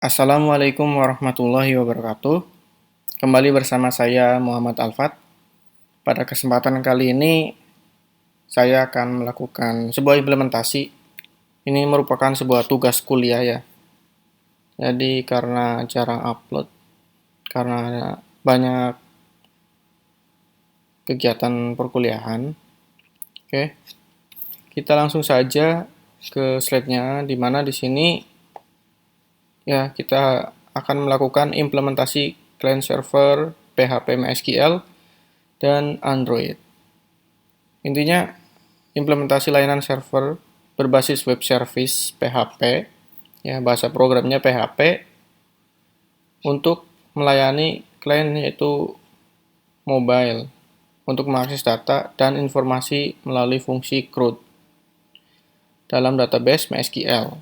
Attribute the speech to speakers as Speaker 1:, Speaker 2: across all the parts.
Speaker 1: Assalamualaikum warahmatullahi wabarakatuh. Kembali bersama saya Muhammad Alfat. Pada kesempatan kali ini saya akan melakukan sebuah implementasi. Ini merupakan sebuah tugas kuliah ya. Jadi karena jarang upload, karena banyak kegiatan perkuliahan. Oke, kita langsung saja ke slide-nya, di mana di sini ya kita akan melakukan implementasi client server PHP MySQL dan Android. Intinya implementasi layanan server berbasis web service PHP, ya bahasa programnya PHP, untuk melayani klien yaitu mobile untuk mengakses data dan informasi melalui fungsi CRUD dalam database MySQL.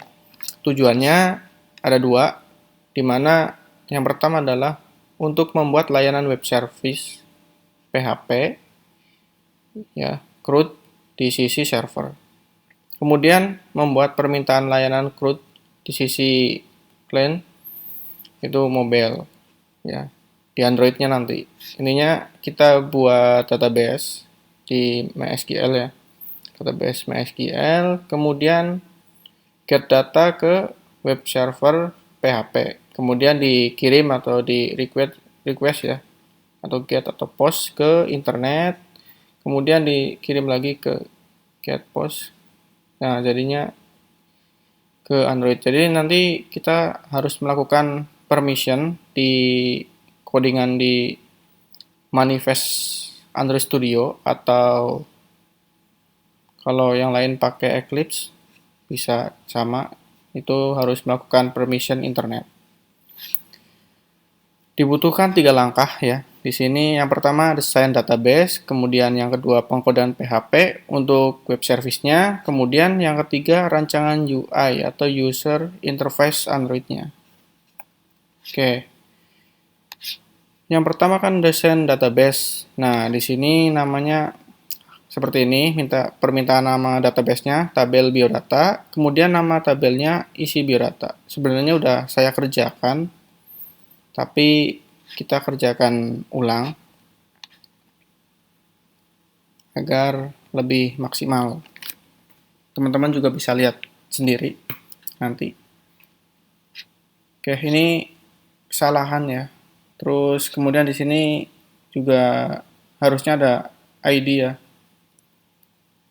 Speaker 1: Tujuannya ada dua, di mana yang pertama adalah untuk membuat layanan web service PHP, ya CRUD di sisi server. Kemudian membuat permintaan layanan CRUD di sisi client itu mobile, ya di Android-nya nanti. Ininya kita buat database di MySQL ya, database MySQL, kemudian get data ke web server PHP, kemudian dikirim atau di request ya, atau get atau post ke internet, kemudian dikirim lagi ke get post. Nah, jadinya ke Android. Jadi nanti kita harus melakukan permission di codingan di manifest Android Studio, atau kalau yang lain pakai Eclipse bisa sama, itu harus melakukan permission internet. Dibutuhkan 3 langkah ya. Di sini yang pertama desain database, kemudian yang kedua pengkodean PHP untuk web service-nya, kemudian yang ketiga rancangan UI atau user interface Android-nya. Oke. Yang pertama kan desain database. Nah, di sini namanya seperti ini, permintaan nama database-nya tabel biodata, kemudian nama tabelnya isi biodata. Sebenarnya udah saya kerjakan, tapi kita kerjakan ulang agar lebih maksimal. Teman-teman juga bisa lihat sendiri nanti. Oke, ini kesalahan ya. Terus kemudian di sini juga harusnya ada ID ya.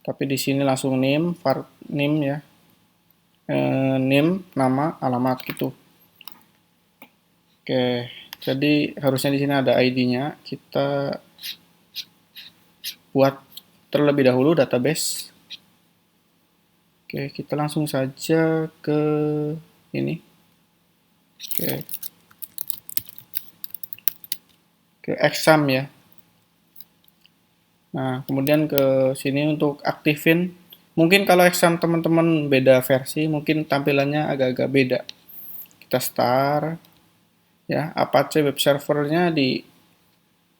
Speaker 1: Tapi di sini langsung name, name ya. Name, nama, alamat gitu. Oke, jadi harusnya di sini ada ID-nya. Kita buat terlebih dahulu database. Oke, kita langsung saja ke ini. Oke. Ke exam ya. Nah, kemudian ke sini untuk aktifin. Mungkin kalau exam teman-teman beda versi, mungkin tampilannya agak-agak beda. Kita start ya, Apache web servernya di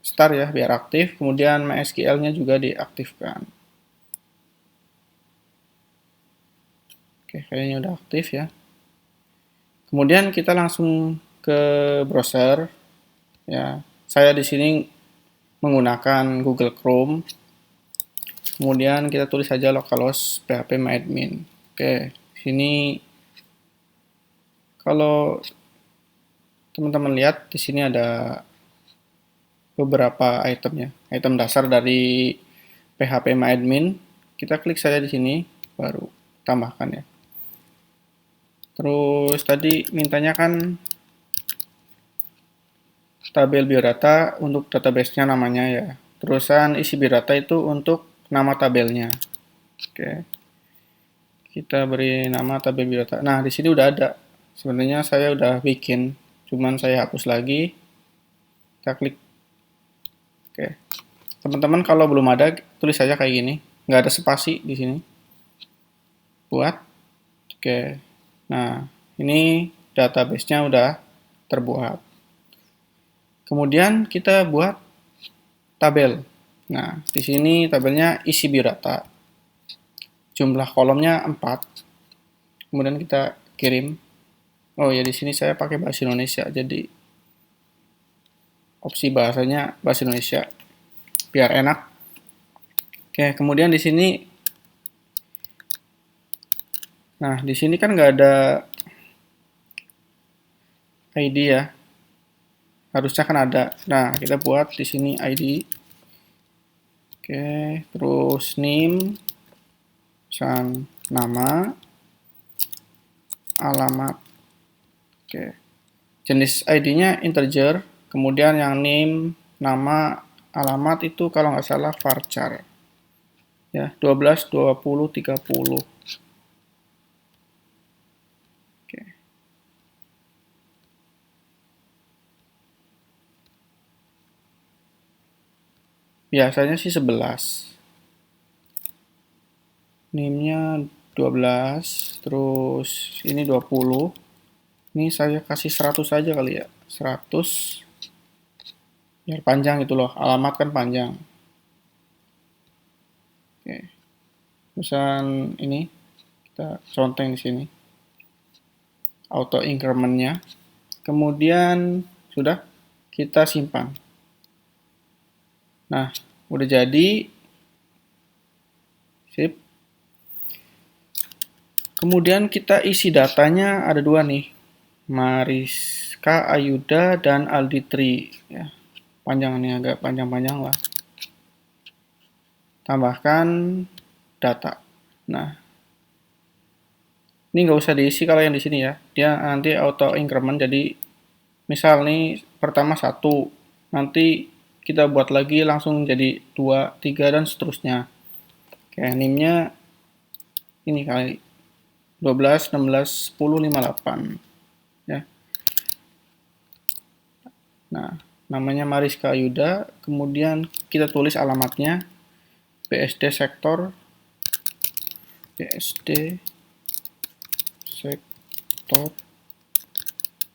Speaker 1: start ya biar aktif, kemudian MySQL-nya juga diaktifkan. Oke, kayaknya udah aktif ya. Kemudian kita langsung ke browser ya. Saya di sini menggunakan Google Chrome. Kemudian kita tulis saja localhost phpMyAdmin. Oke, sini kalau teman-teman lihat di sini ada beberapa itemnya, item dasar dari phpMyAdmin. Kita klik saja di sini, baru tambahkan ya. Terus tadi mintanya kan tabel biodata untuk database-nya namanya ya. Terusan isi biodata itu untuk nama tabelnya. Oke. Kita beri nama tabel biodata. Nah, di sini udah ada. Sebenarnya saya udah bikin, cuman saya hapus lagi. Kita klik. Oke. Teman-teman kalau belum ada, tulis saja kayak gini. Nggak ada spasi di sini. Buat. Oke. Nah, ini database-nya udah terbuat. Kemudian kita buat tabel. Nah, di sini tabelnya isi biodata. Jumlah kolomnya 4. Kemudian kita kirim. Oh ya, di sini saya pakai bahasa Indonesia, jadi opsi bahasanya bahasa Indonesia biar enak. Oke, kemudian di sini, nah di sini kan nggak ada ID ya, harusnya kan ada. Nah, kita buat di sini ID. Oke, terus name, pesan nama, alamat. Oke, jenis ID-nya integer, kemudian yang name, nama, alamat itu kalau nggak salah varchar. Ya, 12, 20, 30. Oke. Biasanya sih 11. Name-nya 12, terus ini 20. Ini saya kasih 100 aja kali ya. 100 biar panjang gitu loh. Alamat kan panjang. Oke. Misalkan ini kita contohin di sini. Auto increment-nya. Kemudian sudah kita simpan. Nah, udah jadi. Sip. Kemudian kita isi datanya ada dua nih. Mariska Ayuda dan Aldi Tri. Ya, panjang nih, agak panjang-panjang lah. Tambahkan data. Nah, ini nggak usah diisi kalau yang di sini ya. Dia nanti auto increment. Jadi misal nih pertama 1, nanti kita buat lagi langsung jadi 2, 3 dan seterusnya. Oke, name-nya ini kali 12, 16, 10, 58 ya. Nah, namanya Mariska Ayuda, kemudian kita tulis alamatnya BSD sektor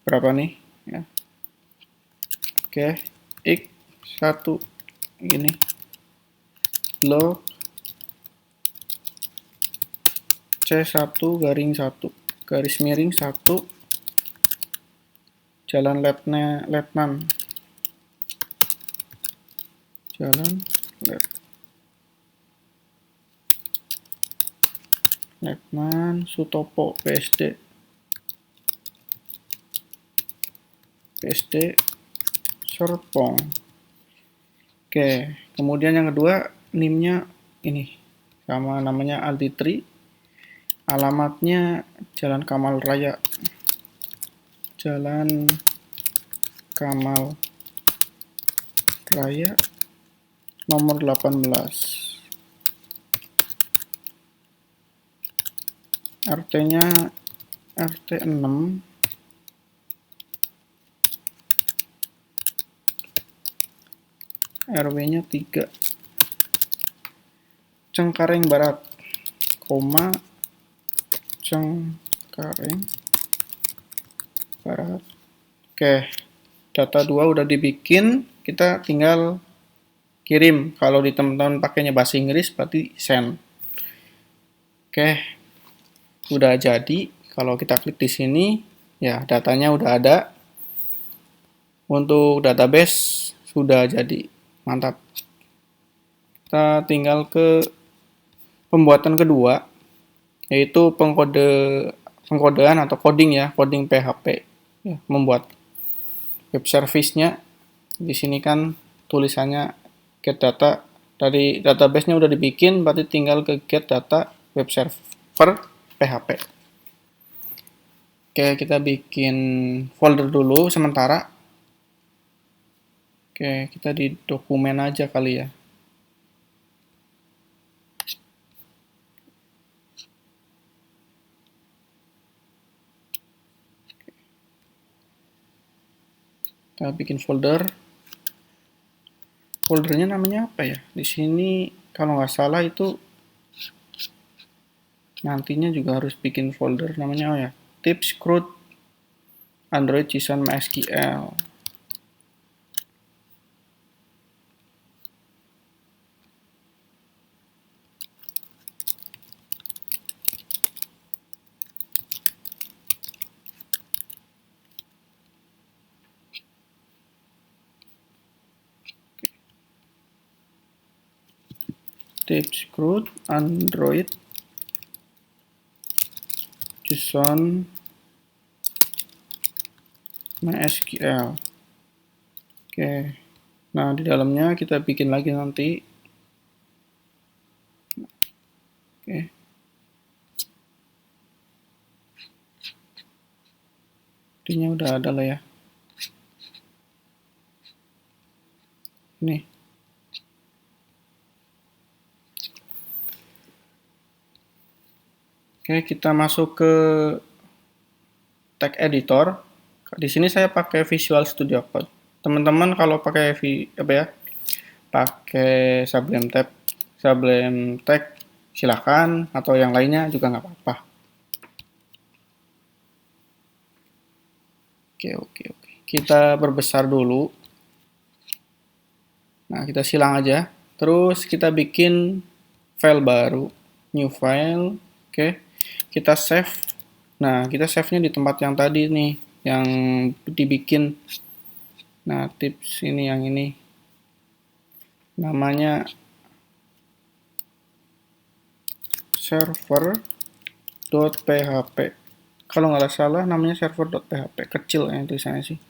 Speaker 1: berapa nih ya. Oke, X1 ini blok C1 garing 1 garis miring 1 Jalan Letnan Letnan Sutopo PSD Serpong. Oke, kemudian yang kedua NIM-nya ini sama namanya Alditri, alamatnya Jalan Kamal Raya nomor 18. RT-nya RT 6. RW-nya 3. Cengkareng Barat, Cengkareng Barat. Oke, data 2 udah dibikin, kita tinggal kirim. Kalau di teman-teman pakainya bahasa Inggris berarti send. Oke, udah jadi. Kalau kita klik di sini, ya datanya udah ada. Untuk database sudah jadi. Mantap. Kita tinggal ke pembuatan kedua, yaitu pengkodean atau coding ya, coding PHP. Ya, membuat web service-nya. Di sini kan tulisannya get data, dari database-nya udah dibikin, berarti tinggal ke get data web server PHP. Oke, kita bikin folder dulu sementara. Oke, kita di dokumen aja kali ya. Kita bikin folder. Foldernya namanya apa ya? Di sini kalau nggak salah itu nantinya juga harus bikin folder namanya ya. Tips CRUD Android JSON MySQL. TypeScript, Android, JSON, MySQL. Oke. Nah, di dalamnya kita bikin lagi nanti. Oke. Intinya udah ada lah ya. Nih. Oke, kita masuk ke tag editor. Di sini saya pakai Visual Studio Code. Teman-teman kalau pakai pakai Sublime Text silakan, atau yang lainnya juga nggak apa-apa. Oke. Kita berbesar dulu. Nah, kita silang aja. Terus kita bikin file baru, new file. Oke. Kita save. Nah, kita save-nya di tempat yang tadi nih, yang dibikin. Nah, tips ini yang ini. Namanya server.php. Kalau nggak salah namanya server.php. Kecil ya tulisannya sih.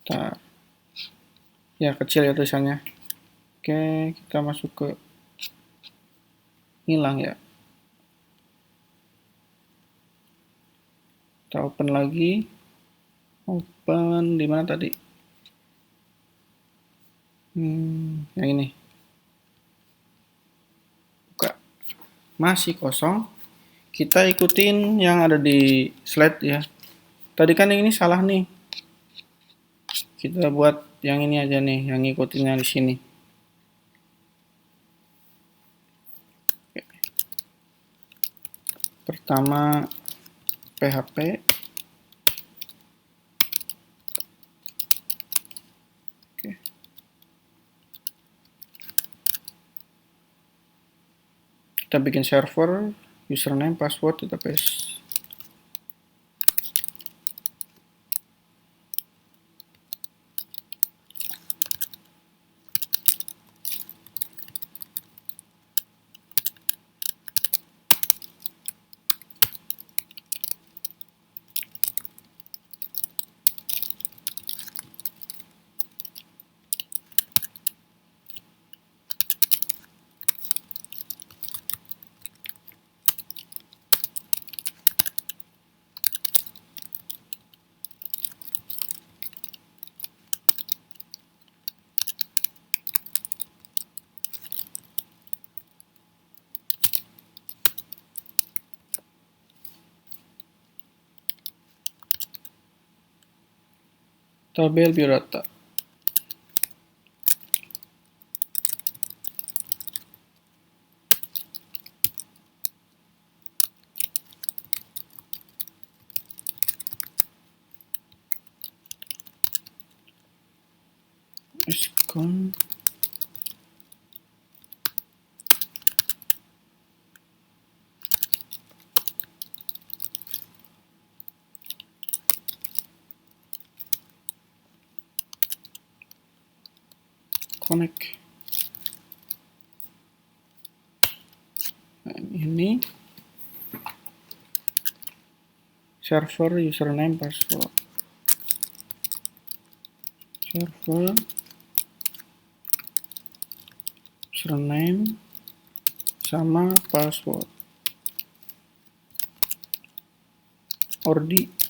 Speaker 1: Bentar. Ya, kecil ya tulisannya. Oke, kita masuk ke hilang ya. Kita open lagi. Open di mana tadi? Yang ini. Buka. Masih kosong. Kita ikutin yang ada di slide ya. Tadi kan yang ini salah nih. Kita buat yang ini aja nih, yang ngikutinnya di sini. Oke. Pertama PHP. Oke. Kita bikin server, username, password, database. Tabel biodata. Scon. Connect. Nah, ini server, username, password. Server, username, sama password. Ordi.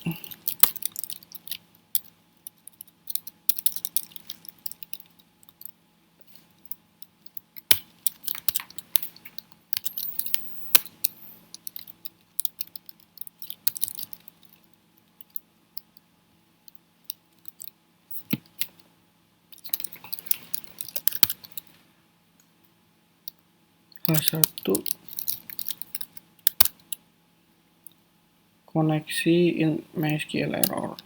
Speaker 1: H1 koneksi in MySQL error.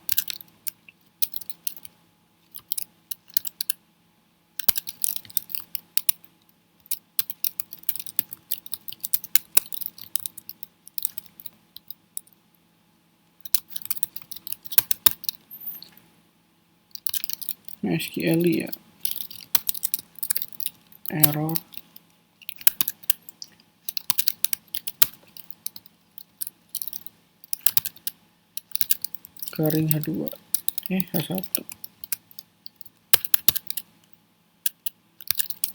Speaker 1: MySQL ya, error garing H2 H1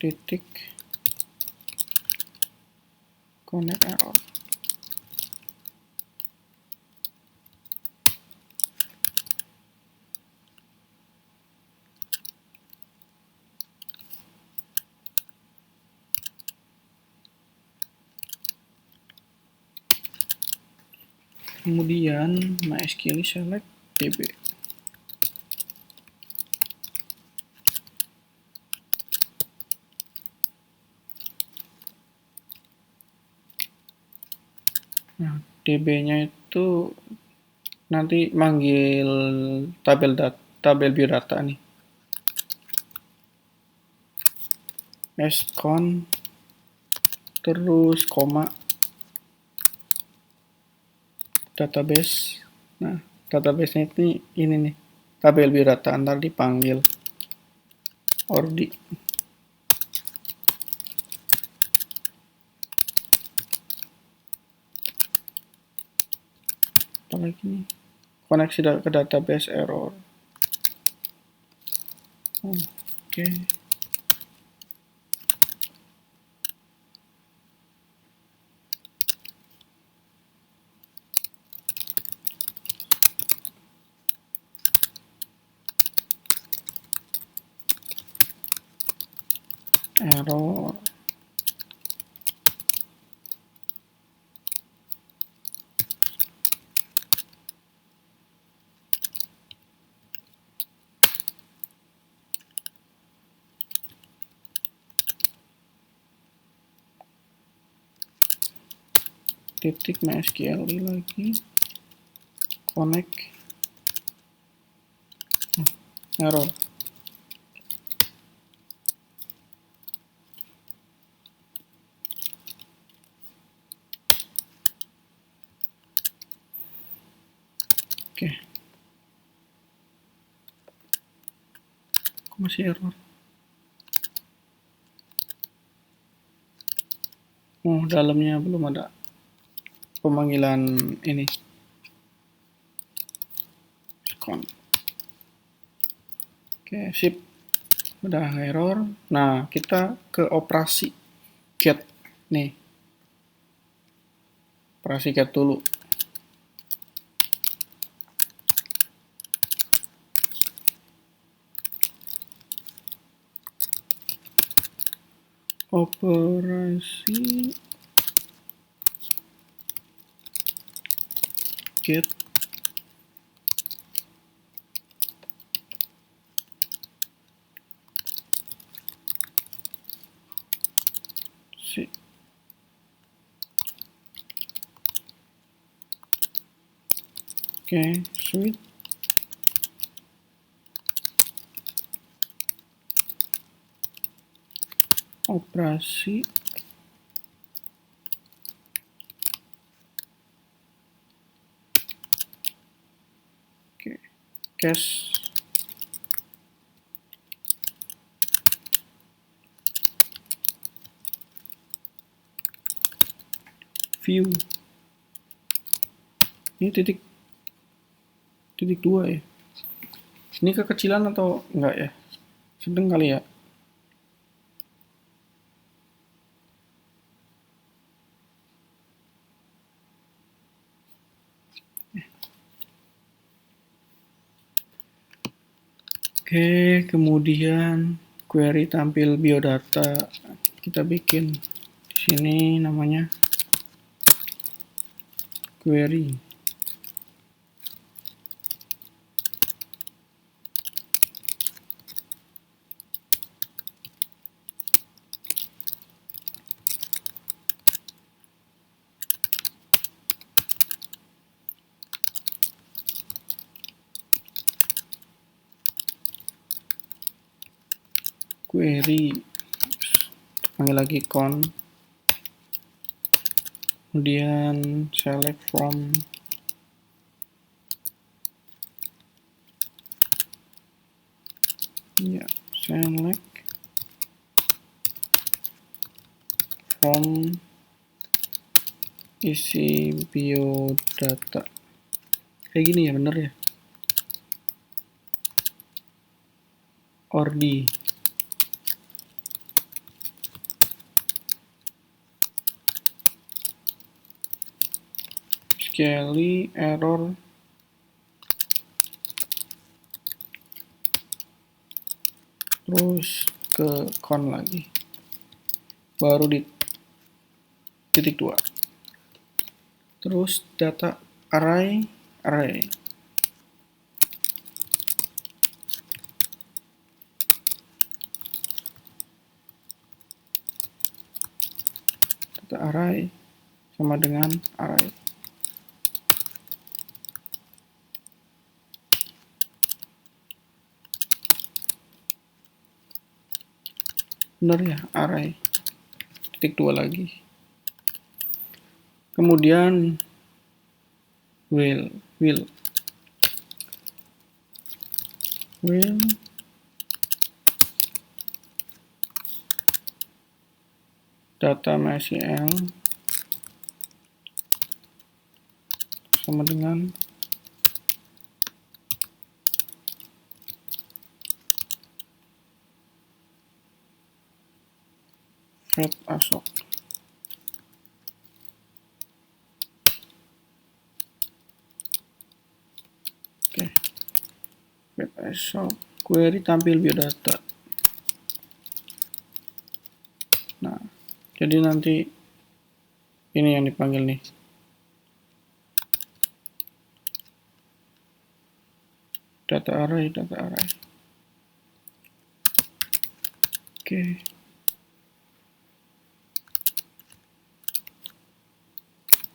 Speaker 1: titik connect error. Kemudian MySQL select db. Nah, db-nya itu nanti manggil tabel biodata nih. Scon terus koma database. Nah, database-nya ini nih, tabel biodata, ntar dipanggil ordi. Apalagi nih, koneksi ke database error. Oke. Error. Titik MySQL lagi, connect, error. Oke, kok masih error? Oh, dalamnya belum ada pemanggilan ini. Scon. Oke, sip. Udah error. Nah, kita ke operasi get nih. Operasi get dulu. Operasi get si. Oke, sweet. Operasi cache view. Ini titik 2 ya. Ini kekecilan atau enggak ya? Sedang kali ya. Oke, kemudian query tampil biodata. Kita bikin di sini namanya query. Query, panggil lagi con, kemudian select from, Ya, select from isi biodata. Kayak gini ya, bener ya? Ordi. Sekali error. Terus ke con lagi. Baru di titik 2. Terus data array. Data array sama dengan array. Benar ya, array. Titik 2 lagi. Kemudian will data MySQL sama dengan fetch asok. Oke. Fetch asok query tampil biodata. Nah, jadi nanti ini yang dipanggil nih. Data array. Oke.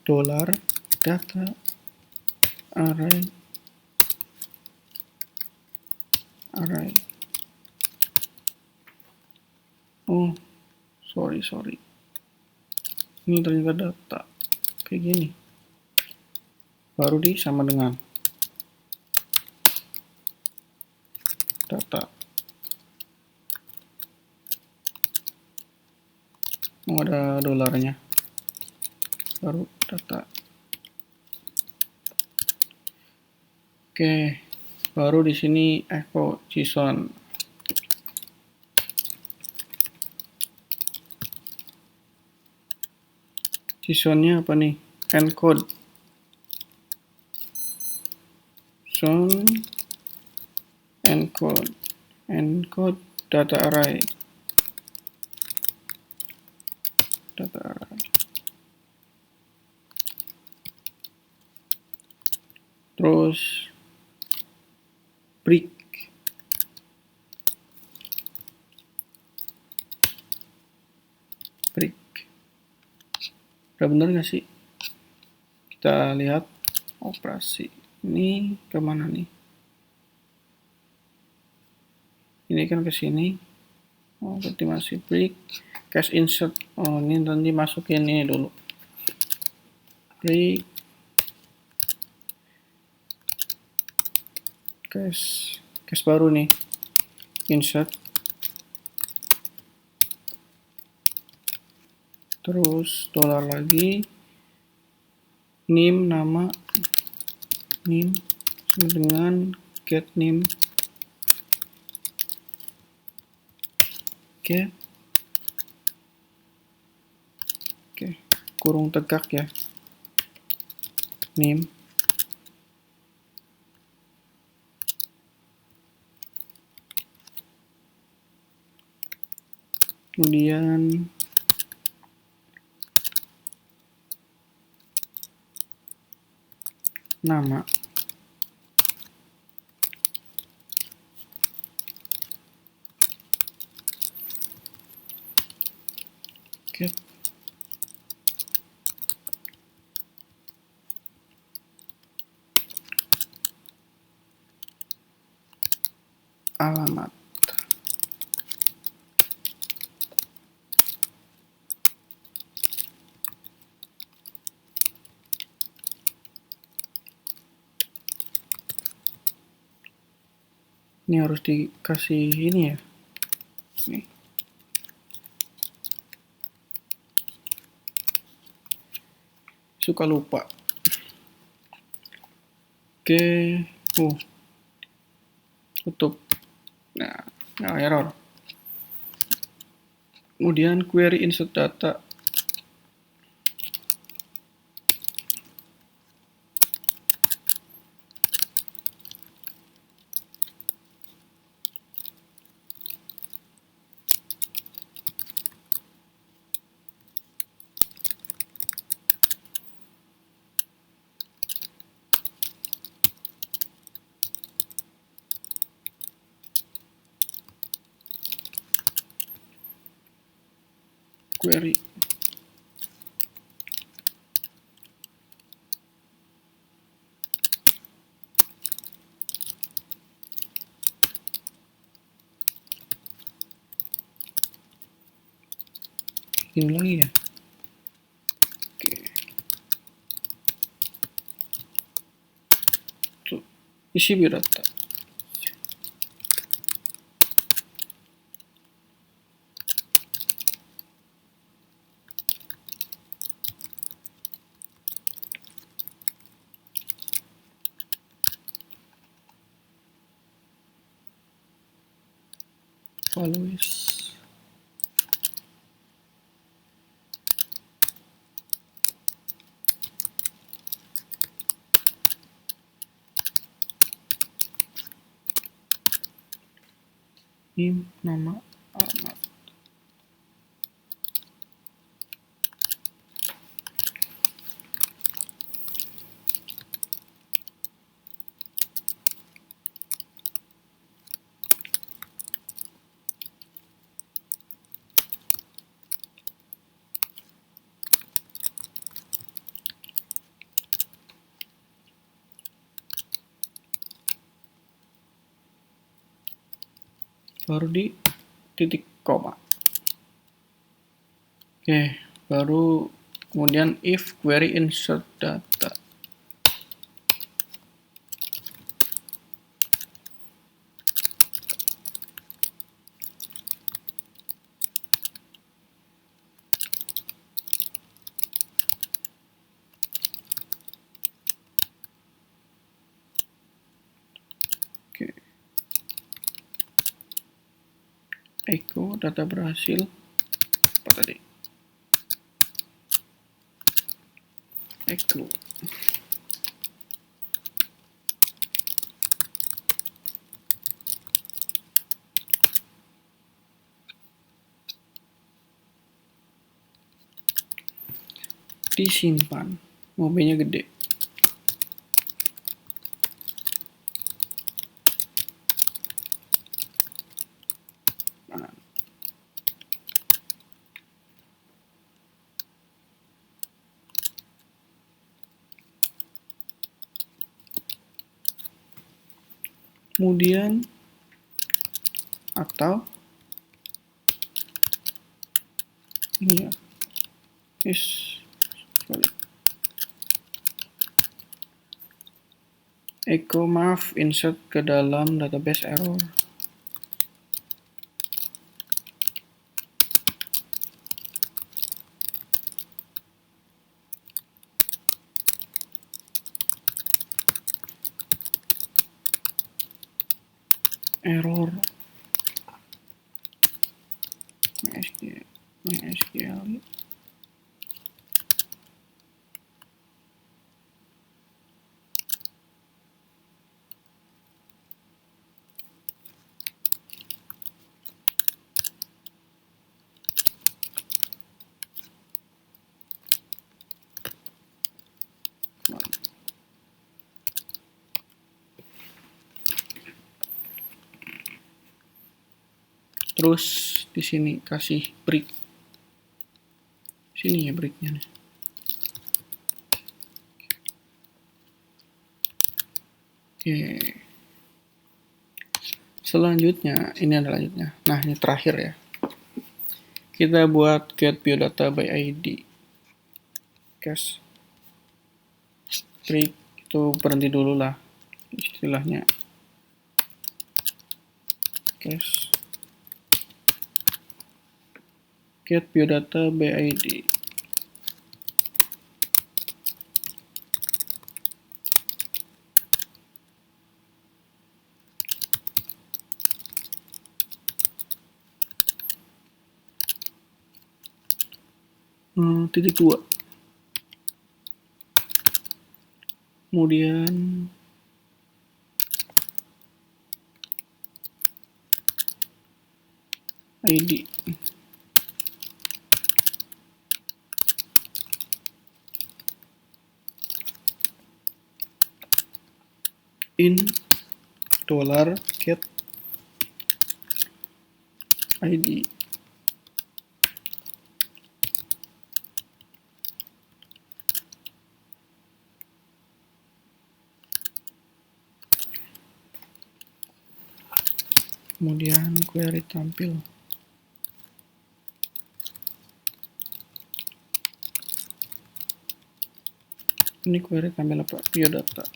Speaker 1: Dollar data array. Oh, sorry. Ini ternyata data. Kayak gini. Baru di sama dengan data. Oh, ada dolarnya. Baru data. Oke. Baru di sini echo JSON. JSON-nya apa nih? Encode. Encode data array. Terus break. Udah bener nggak sih? Kita lihat operasi. Ini kemana nih? Ini kan ke sini. Oh, berarti masih break. Cache insert. Oh, ini nanti masukin ini dulu. Break. Cache baru nih. Insert. Terus dolar lagi. Name nama. Name dengan get name. Oke, kurung tegak ya. Name. Kemudian nama. Get alamat. Ini harus dikasih ini ya. Nih. Suka lupa. Oke. Tutup. Nah, error. Kemudian query insert data. Query. Ini lagi ya. Oke. Tuh, isi biodata. Values. Ini nama alamat. Baru di titik koma. Oke, baru kemudian if query insert data. Oke. Echo data berhasil. Apa tadi? Echo. Disimpan. Mobilnya gede. Nah. Kemudian atau ini ya. Echo maaf insert ke dalam database error. Error. MySQL. Terus di sini kasih break. Sini ya breaknya nih. Oke. Selanjutnya ini adalah lanjutnya. Nah ini terakhir ya. Kita buat get biodata by ID. Cache. Break itu berhenti dulu lah istilahnya. cache get biodata BID. Titik 2. Kemudian ID. In $get ID. Kemudian query tampil. Ini query tampil apa? Biodata.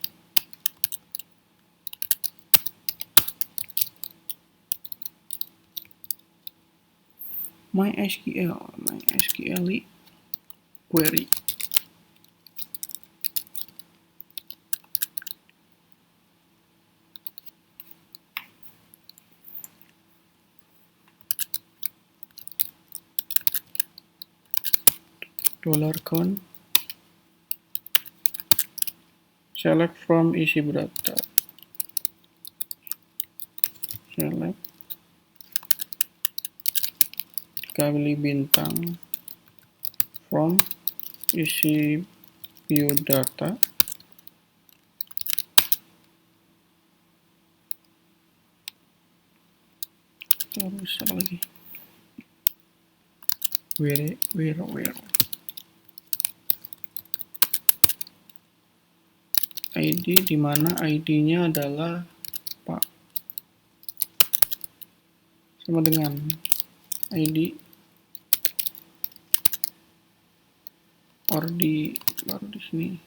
Speaker 1: MySQL query. $count select from isi berata. Select kali bintang from isi biodata. Terus apa lagi? Where ID, di mana ID-nya adalah Pak, sama dengan ID or baru di sini.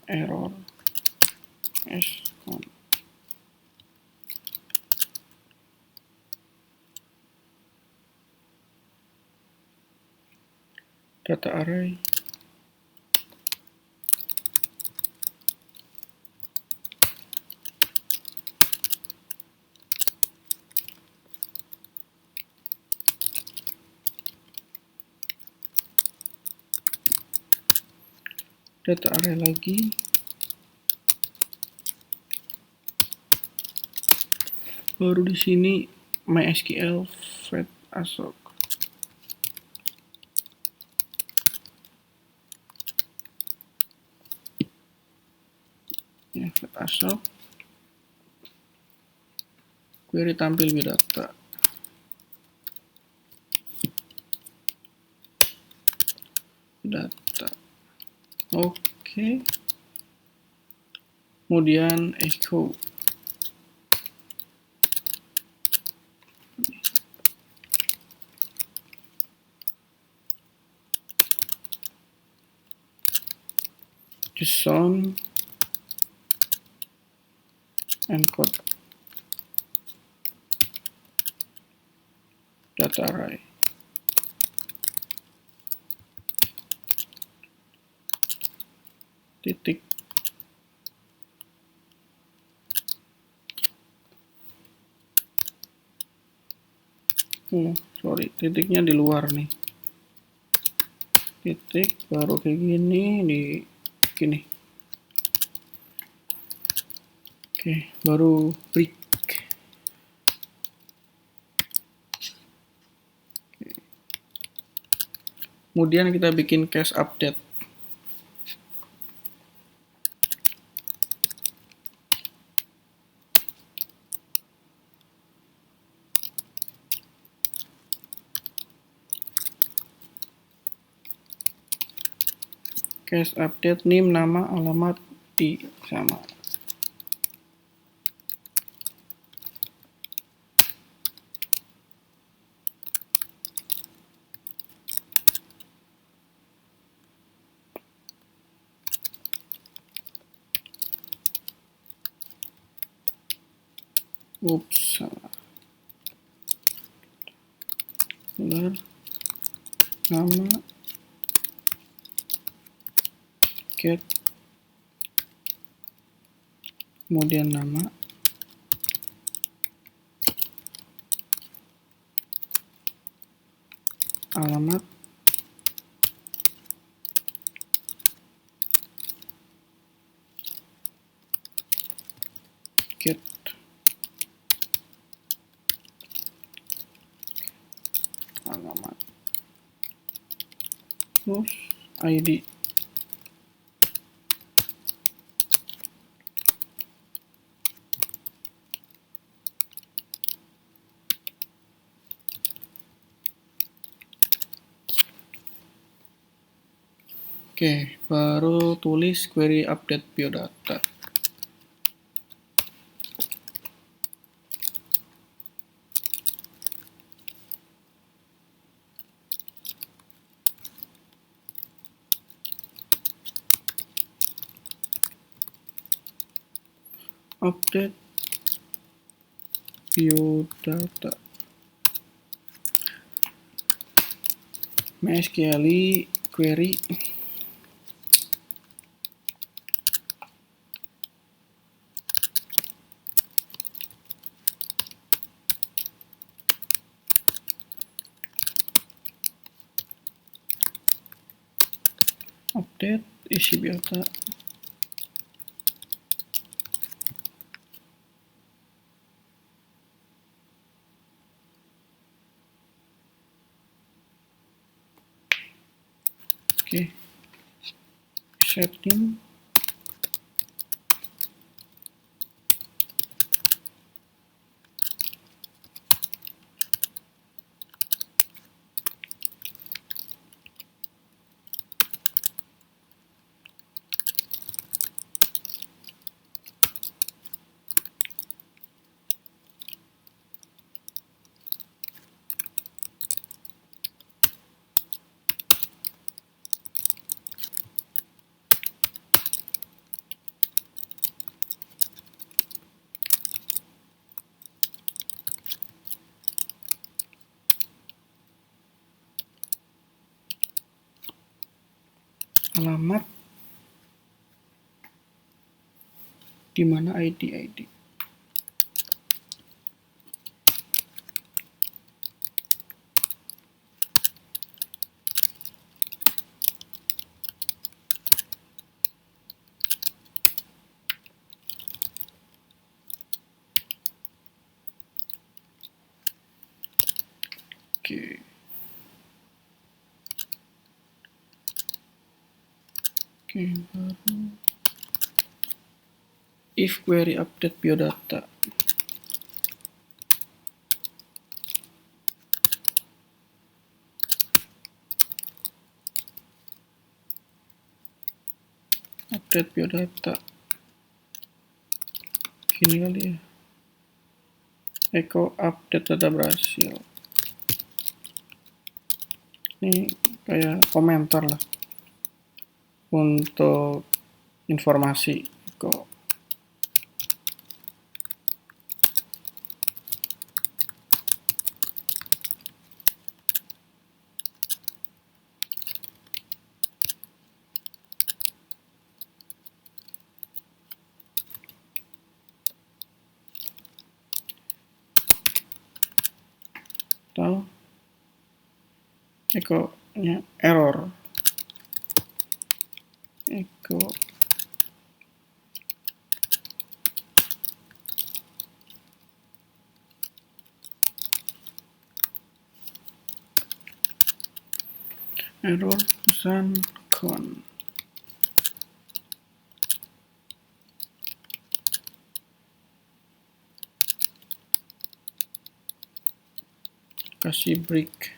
Speaker 1: Error s-count. Data array. Data array lagi. Baru di sini MySQL fetch assoc. Ya, fetch assoc. Query tampil biodata. Data. Oke. Kemudian echo. JSON encode data array. Titik. Sorry, titiknya di luar nih. Titik baru kayak gini di gini. Oke, baru break. Kemudian kita bikin cache update. Cache update name, nama, alamat di sama. Ups, salah. Benar. Nama get, kemudian nama, alamat, get, alamat, terus ID. Oke, baru tulis query update biodata. Update biodata. MySQL query update isi biota. Oke, setting alamat, di mana ID. Oke. Oke, baru if query update biodata. Update biodata. Gini kali ya. Echo update data berhasil. Ini kayak komentar lah untuk informasi kok. Atau echo nya error, echo error pesan con. Kasih break.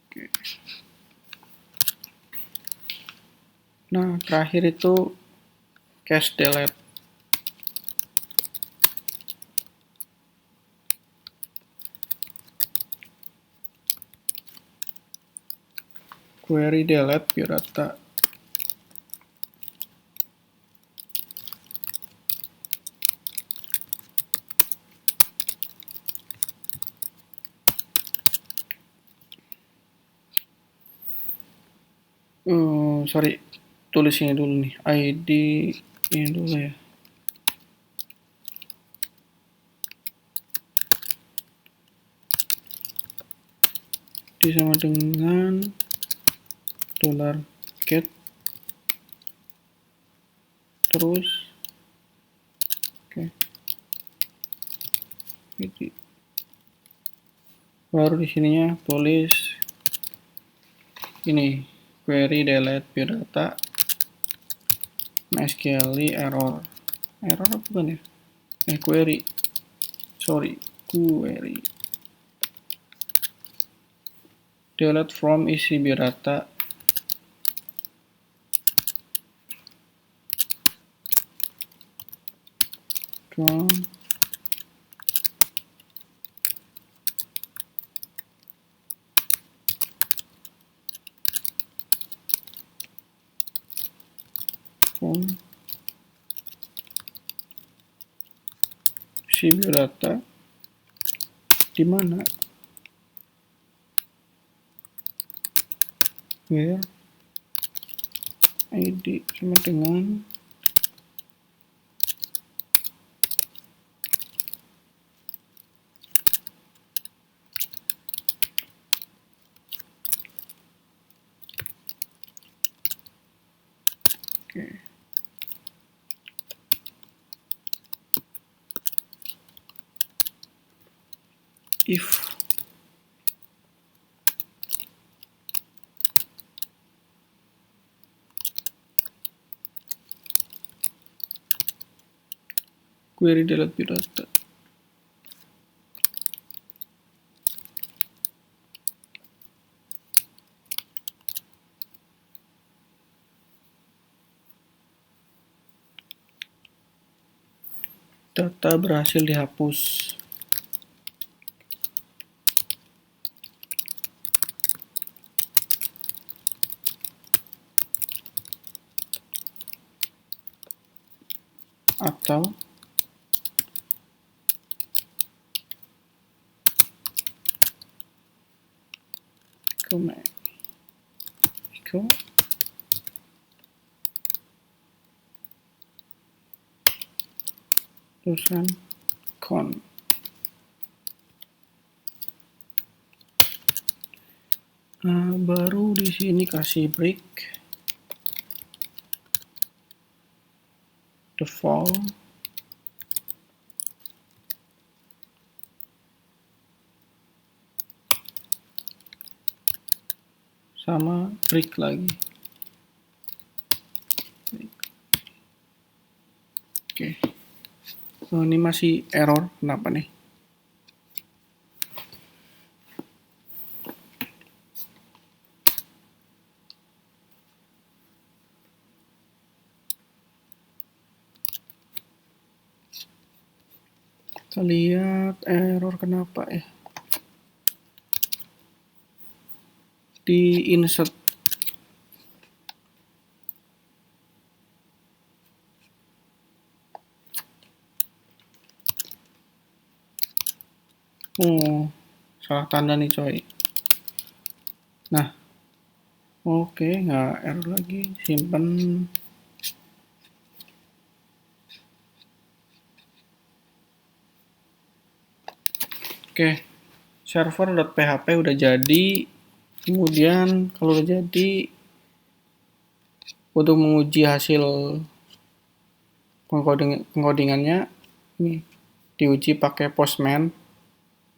Speaker 1: Oke. Nah, terakhir itu cache delete. Query delete biodata. sorry, tulis ini dulu nih, ID ini dulu ya. Ini sama dengan $get, terus oke, jadi baru di sininya tulis ini query delete biodata MySQL error apa bukan ya, query delete from isi biodata from isi biodata di mana where ID sama dengan if query delete biodata data berhasil dihapus. Atau tulisan con. Baru di sini kasih break default sama break lagi. Oke. Ini masih error, kenapa nih? Kita lihat error kenapa ya? Di insert salah tanda nih coy. Nah, oke, nggak error lagi, simpen. Oke, server.php udah jadi. Kemudian kalau udah jadi, untuk menguji hasil pengkodingannya, ini diuji pakai Postman,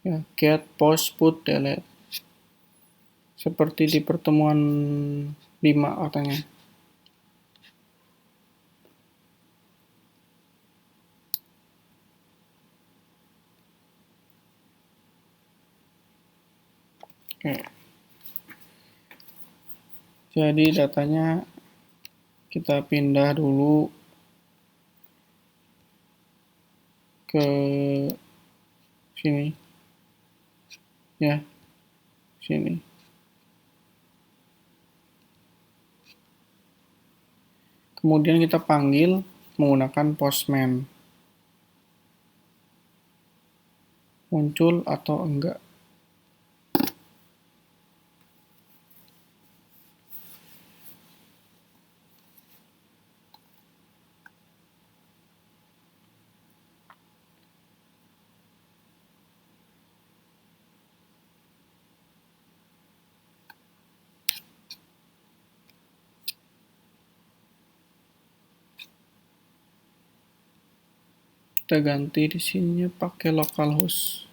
Speaker 1: ya, get, post, put, delete. Seperti di pertemuan 5 katanya. Oke. Jadi datanya kita pindah dulu ke sini. Ya. Sini. Kemudian kita panggil menggunakan Postman. Muncul atau enggak. Kita ganti di sininya pakai localhost.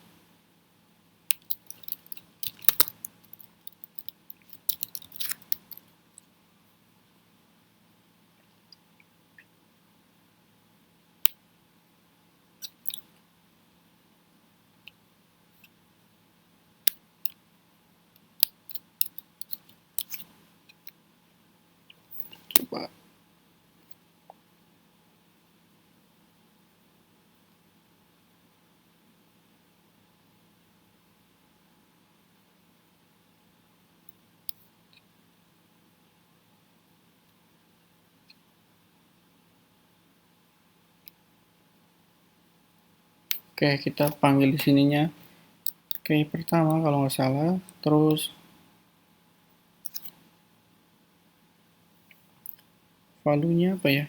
Speaker 1: Coba. Oke, kita panggil di sininya. Oke, pertama kalau nggak salah, terus value-nya apa ya?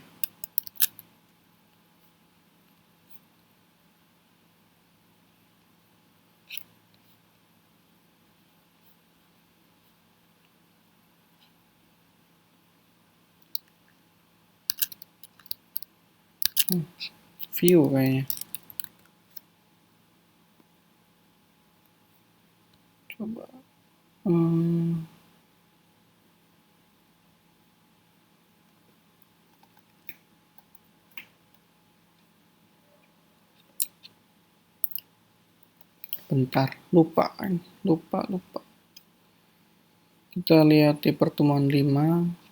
Speaker 1: View kayaknya. Coba. Bentar, lupa. Kita lihat di pertemuan 5.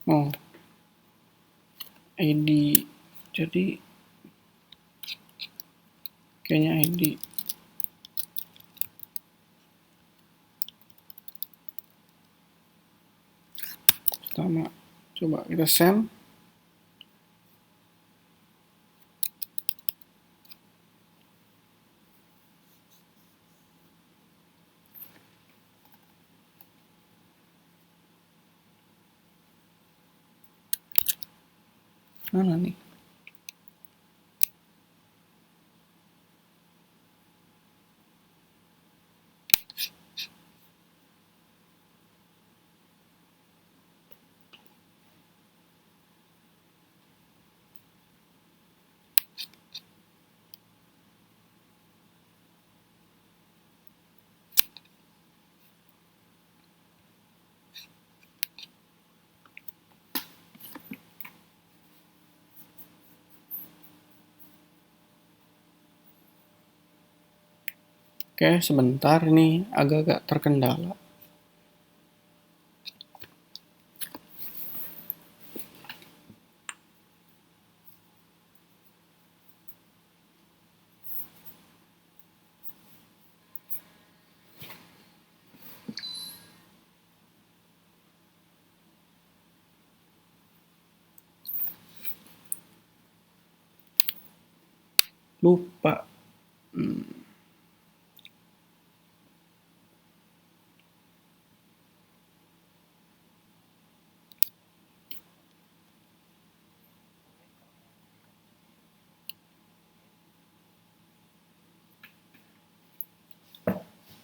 Speaker 1: Oh, ID. Jadi kayaknya ID. Pertama, coba kita send. Mana nih? Oke, sebentar, ini agak-agak terkendala. Lupa.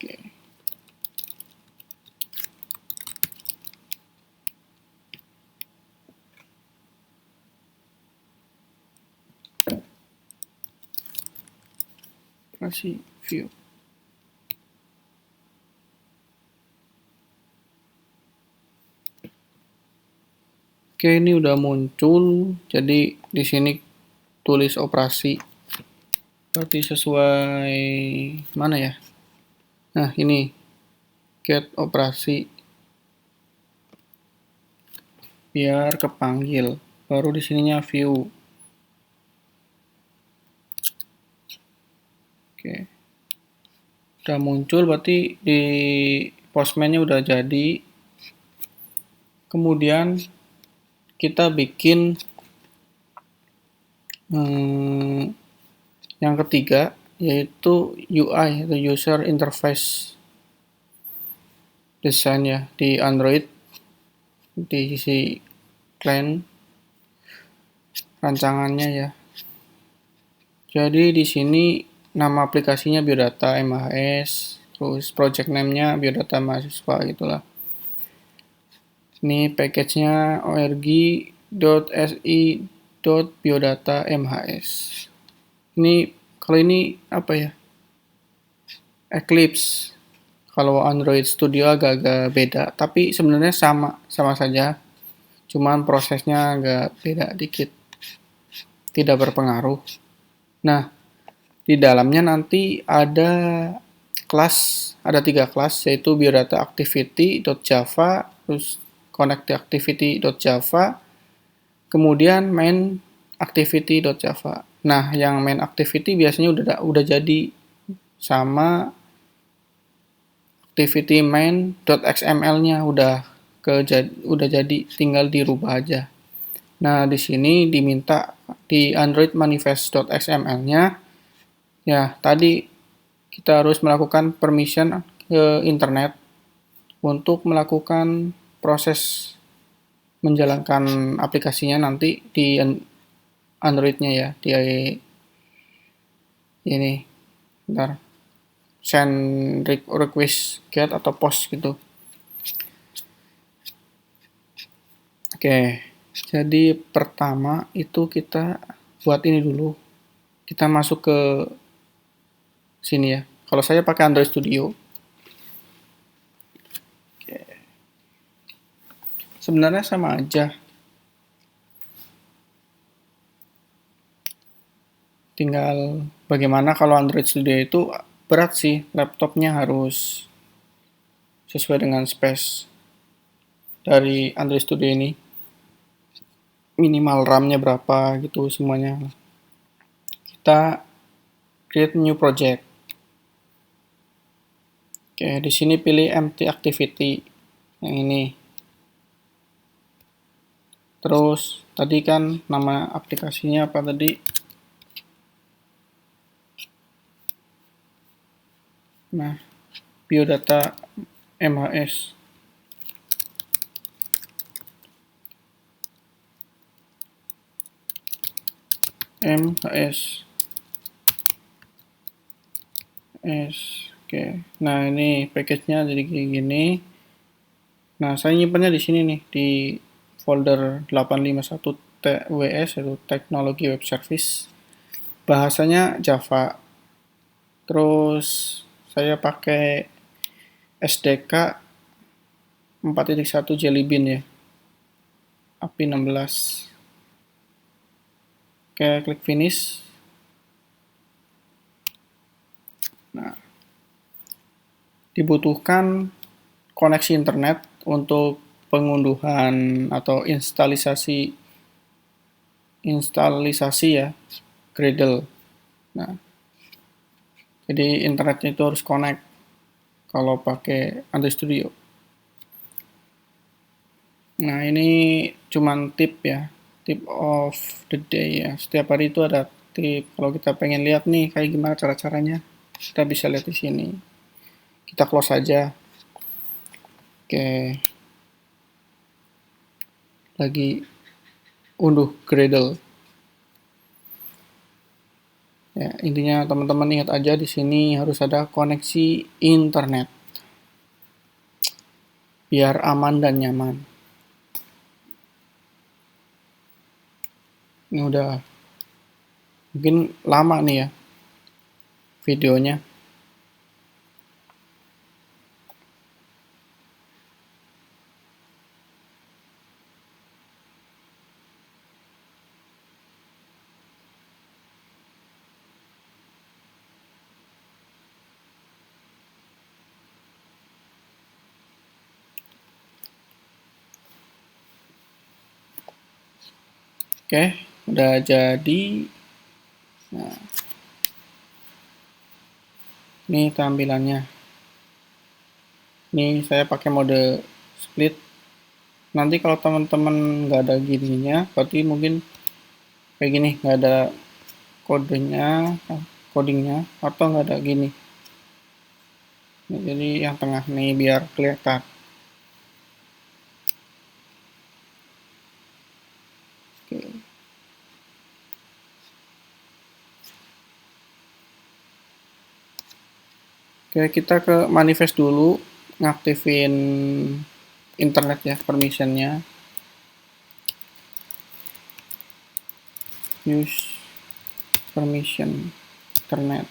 Speaker 1: Oke. Kasih view. Oke, ini udah muncul. Jadi di sini tulis operasi. Berarti sesuai mana ya? Nah, ini get operasi biar kepanggil. Baru di sininya view. Oke. Udah muncul berarti di postman-nya udah jadi. Kemudian kita bikin Yang ketiga yaitu UI atau User Interface Design ya di Android, di sisi client rancangannya ya. Jadi di sini nama aplikasinya Biodata MHS, terus project name-nya Biodata Mahasiswa gitulah. Ini package-nya org.si.biodata.mhs. Ini kalau ini apa ya? Eclipse. Kalau Android Studio agak-agak beda, tapi sebenarnya sama saja. Cuman prosesnya agak beda dikit. Tidak berpengaruh. Nah, di dalamnya nanti ada kelas, ada 3 kelas, yaitu biodata activity.java, terus connectActivity.java, kemudian main activity.java. Nah, yang main activity biasanya udah jadi sama activity main.xml-nya udah jadi, tinggal dirubah aja. Nah, di sini diminta di Android manifest.xml-nya ya, tadi kita harus melakukan permission ke internet untuk melakukan proses menjalankan aplikasinya nanti di Android-nya ya, di ini, bentar, send request get atau post gitu. Oke, jadi pertama itu kita buat ini dulu. Kita masuk ke sini ya. Kalau saya pakai Android Studio. Oke. Sebenarnya sama aja. Tinggal bagaimana kalau Android Studio itu berat sih, laptopnya harus sesuai dengan space dari Android Studio ini. Minimal RAM-nya berapa gitu semuanya. Kita create new project. Oke, di sini pilih empty activity yang ini. Terus tadi kan nama aplikasinya apa tadi? Nah, Biodata MHS. MHS. Oke. Nah, ini package-nya jadi kayak gini. Nah, saya nyimpannya di sini nih, di folder 851 TWS, yaitu Teknologi Web Service. Bahasanya Java. Terus saya pakai SDK 4.1 Jelly Bean ya. API 16. Oke, klik finish. Nah, dibutuhkan koneksi internet untuk pengunduhan atau instalisasi ya, Gradle. Nah, jadi internetnya itu harus connect kalau pakai Android Studio. Nah, ini cuman tip ya, tip of the day ya. Setiap hari itu ada tip. Kalau kita pengen lihat nih kayak gimana cara-caranya, kita bisa lihat di sini. Kita close aja. Oke. Lagi unduh Gradle. Ya, intinya teman-teman ingat aja di sini harus ada koneksi internet. Biar aman dan nyaman. Ini udah mungkin lama nih ya videonya. Oke, udah jadi. Nah, ini tampilannya. Ini saya pakai mode split. Nanti kalau teman-teman nggak ada gininya, berarti mungkin kayak gini, nggak ada kodenya, codingnya, atau nggak ada gini. Nah, jadi yang tengah nih biar kelihatan. Oke. Oke, kita ke manifest dulu, ngaktifin internet ya, permissionnya. Use permission internet.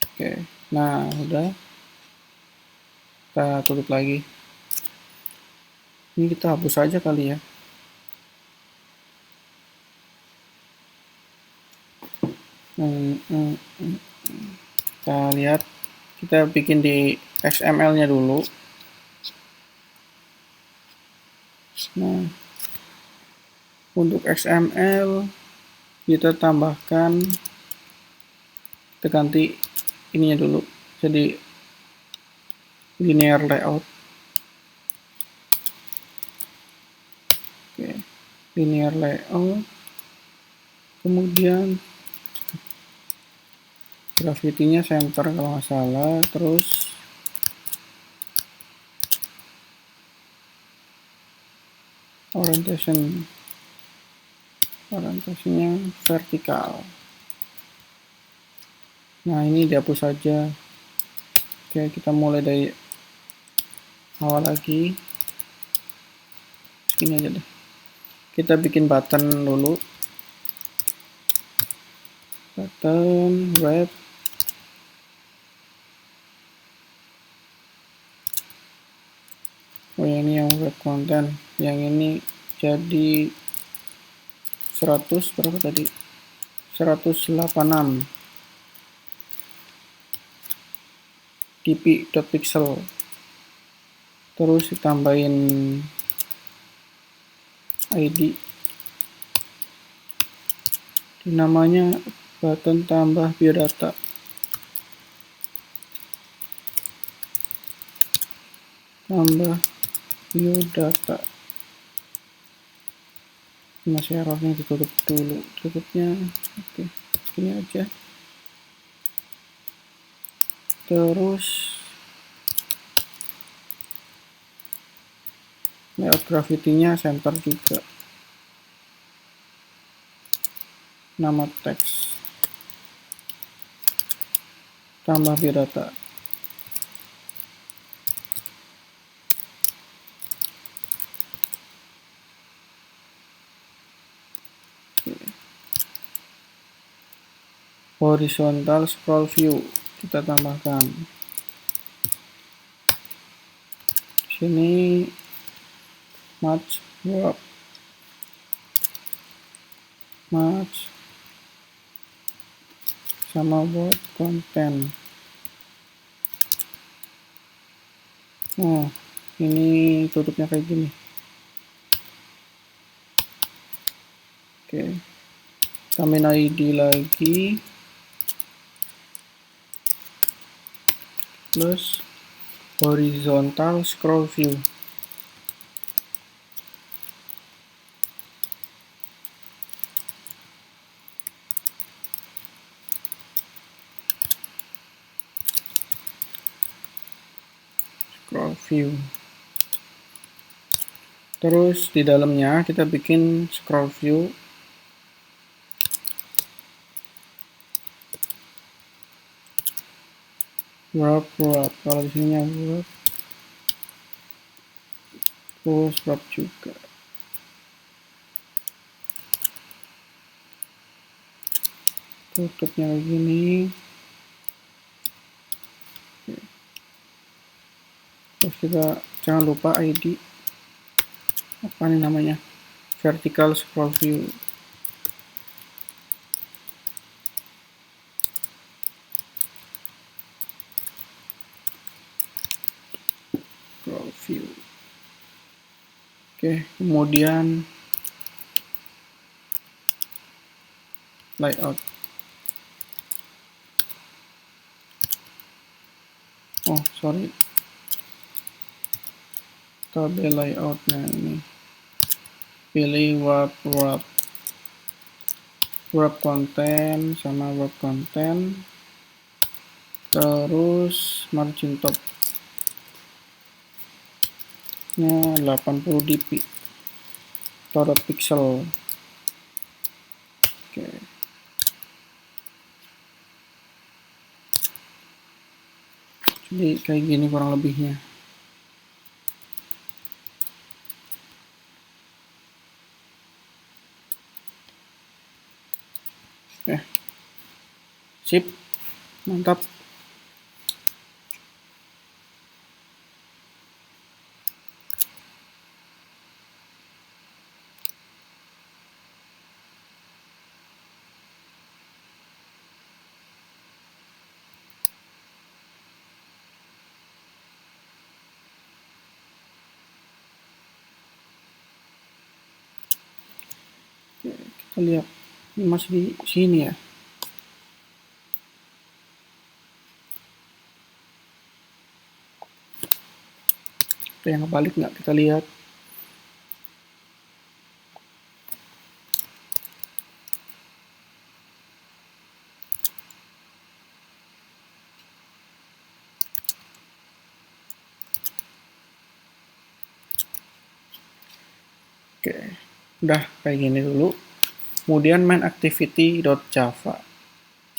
Speaker 1: Oke, nah udah. Kita tutup lagi. Ini kita hapus aja kali ya. Kita lihat, kita bikin di XML-nya dulu. Nah, untuk XML kita tambahkan, kita ganti ininya dulu jadi linear layout. Oke, linear layout, kemudian gravity-nya center kalau nggak salah, terus orientasinya vertikal. Nah, ini dihapus saja. Oke, kita mulai dari awal lagi. Segini aja deh. Kita bikin button dulu. Button web. Oh, yang ini yang web content. Yang ini jadi 100 berapa tadi? 186 dp.pixel. Terus ditambahin ID. Namanya button tambah biodata. Tambah biodata. Masih errornya, ditutup dulu. Tutupnya. Oke, ini aja. Terus layout gravity-nya center juga. Nama teks. Tambah biodata. Horizontal scroll view kita tambahkan. Sini match wrap, match sama word content. Nah, ini tutupnya kayak gini. Oke, tambahin ID lagi. Plus horizontal scroll view. Scroll view. Terus di dalamnya kita bikin scroll view. Wrap. Kalau di sini wrap. Terus wrap juga. Tutupnya kayak gini. Terus kita jangan lupa ID. Apa nih namanya? Vertical scroll view. Scroll view. Oke, kemudian layout. Oh, sorry. Tabel layoutnya ini. Pilih wrap. wrap content sama wrap content, terus margin top nya 80 dp atau pixel. Oke. Jadi kayak gini kurang lebihnya. Sip, mantap. Oke, kita lihat ini masih di sini ya. Ada yang kebalik nggak, kita lihat. Oke, udah kayak gini dulu. Kemudian main activity.java.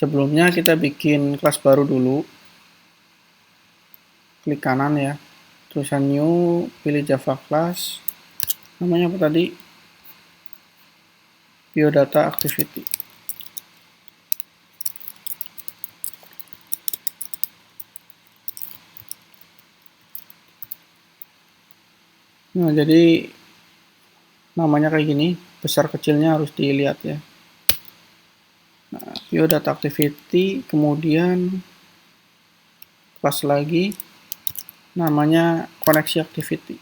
Speaker 1: Sebelumnya kita bikin kelas baru dulu. Klik kanan ya. Tulisan new, pilih Java class. Namanya apa tadi? Biodata activity. Nah, jadi namanya kayak gini, besar kecilnya harus dilihat ya. Nah, biodata activity, kemudian kelas lagi, namanya koneksi activity.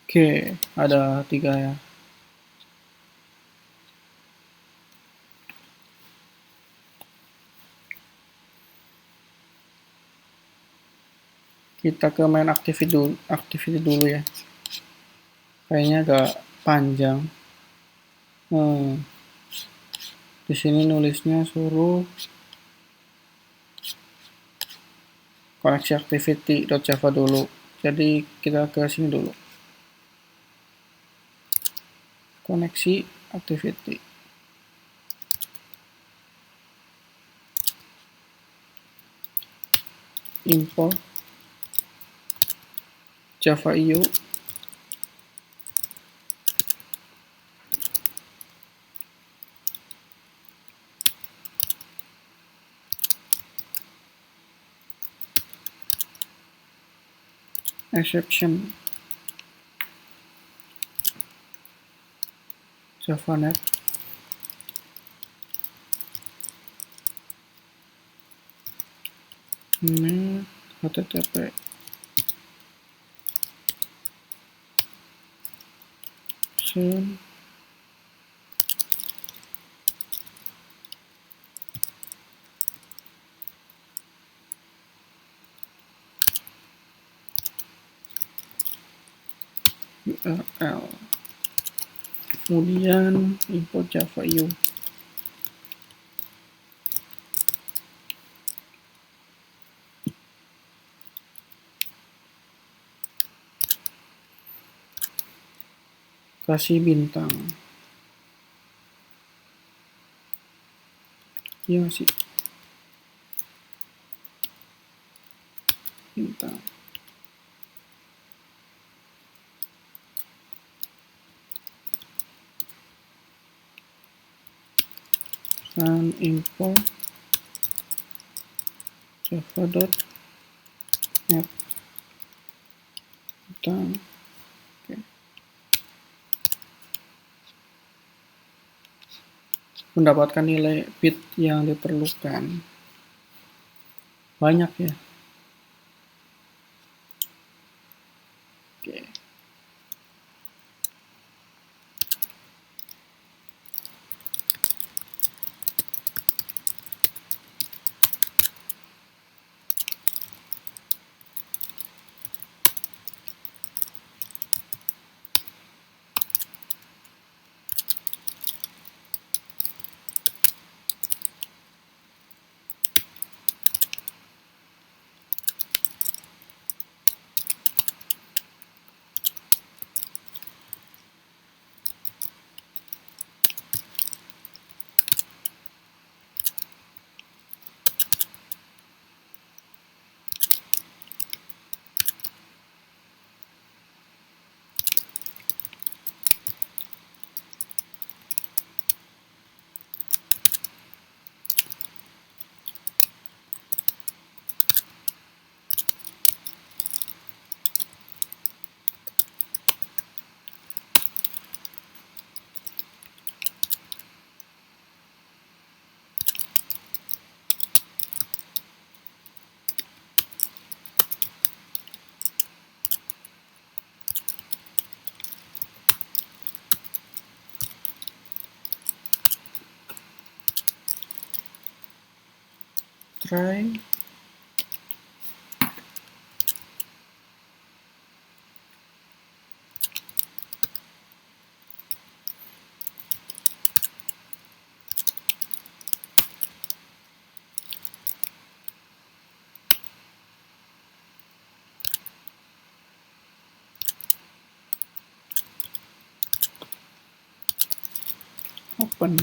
Speaker 1: Oke, ada 3 ya. Kita ke main activity dulu ya. Kayaknya agak panjang. Di sini nulisnya suruh koneksi activity.java dulu. Jadi kita ke sini dulu. Koneksi activity. Import Java EU. Exception JavaNet. Net HTTP. Send. URL. Kemudian import Java EU. Kasih bintang. Iya sih. Bintang. Dan import java.net bintang. Oke. Mendapatkan nilai bit yang diperlukan. Banyak ya. Oke. try. Open.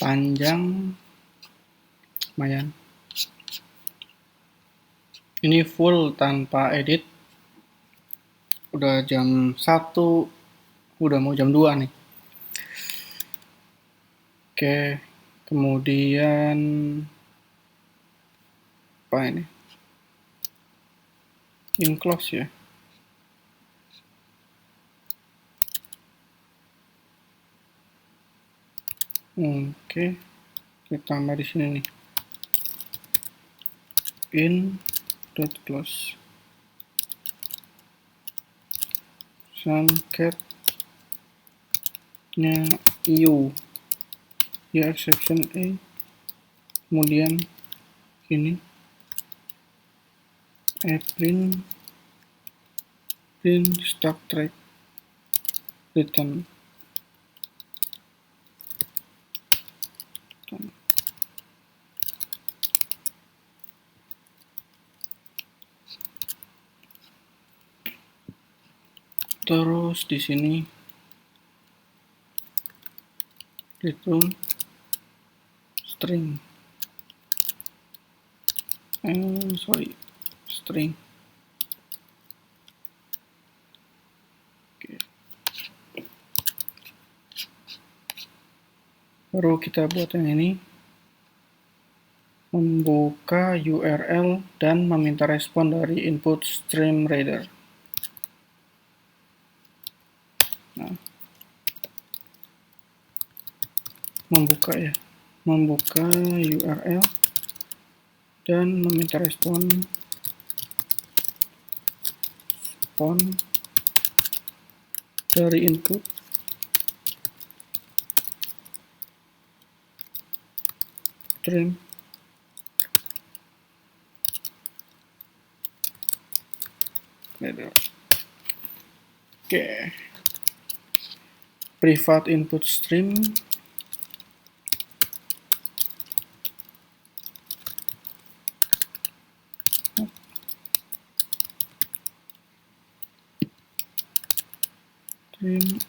Speaker 1: panjang, lumayan. Ini full tanpa edit. Udah jam 1, udah mau jam 2 nih. Oke, kemudian apa ini? Enclose ya. Oke, kita tambah di sini nih. In.close. Cat-nya EU. Ya, exception A. Kemudian ini print stock track return. Terus di sini return string. String. Oke. Baru kita buat yang ini, membuka URL dan meminta respon dari input stream reader. Nah, membuka URL dan meminta respon dari input stream reader. Oke. Private input stream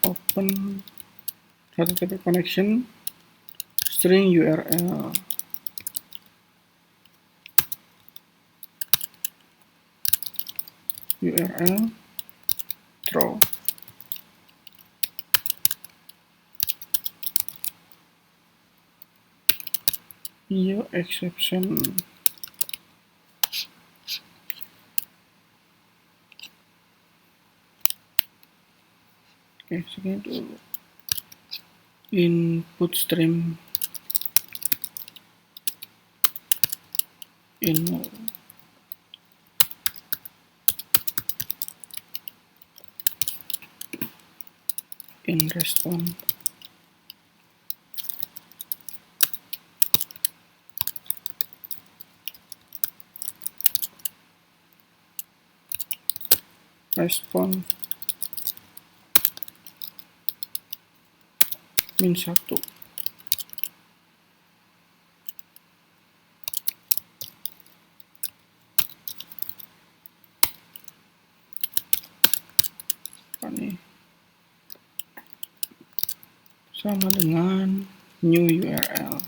Speaker 1: open HTTP connection string URL. Throw. Iyo exception. Oke, segini dulu. Input stream in response -1. Ini sama dengan new URL.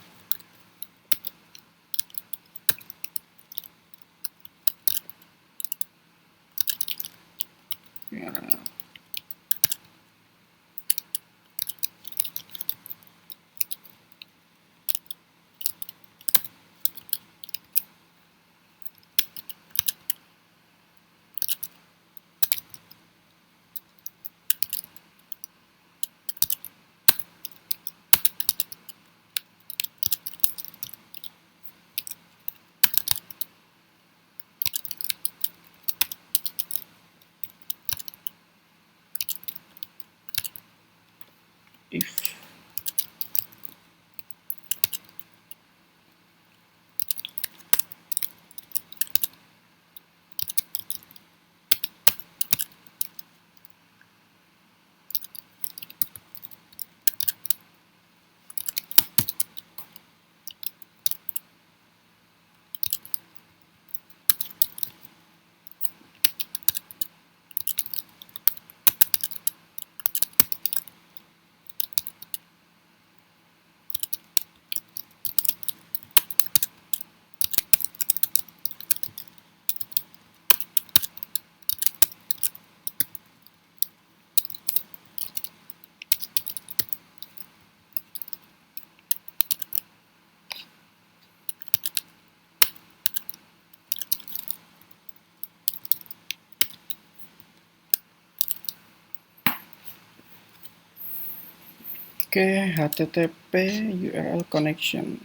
Speaker 1: Oke, HTTP URL connection.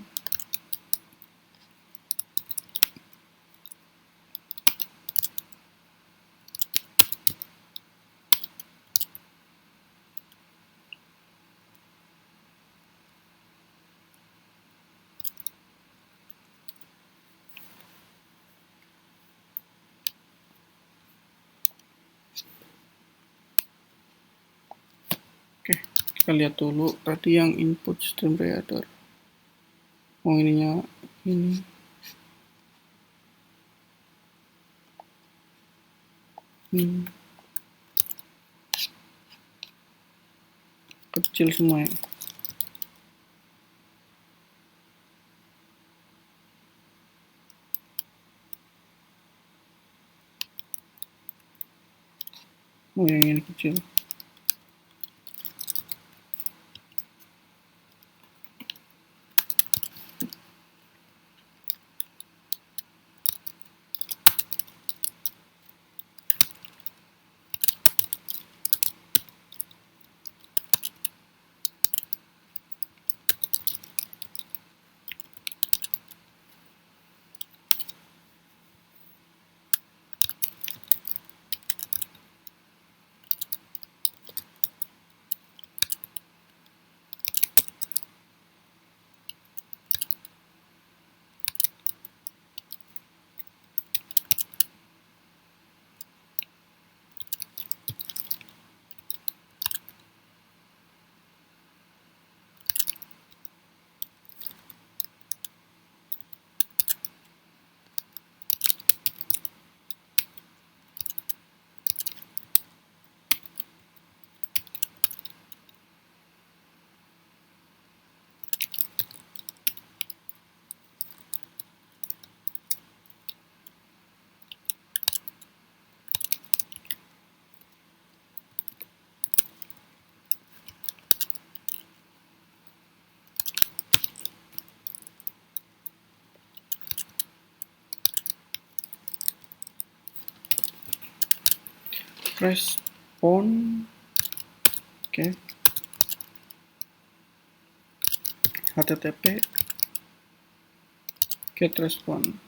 Speaker 1: Oke, kita lihat dulu tadi yang input stream reader. Oh, ininya ini. Kecil semua ya. Oh, yang ini kecil. Respon. Oke. HTTP get respon.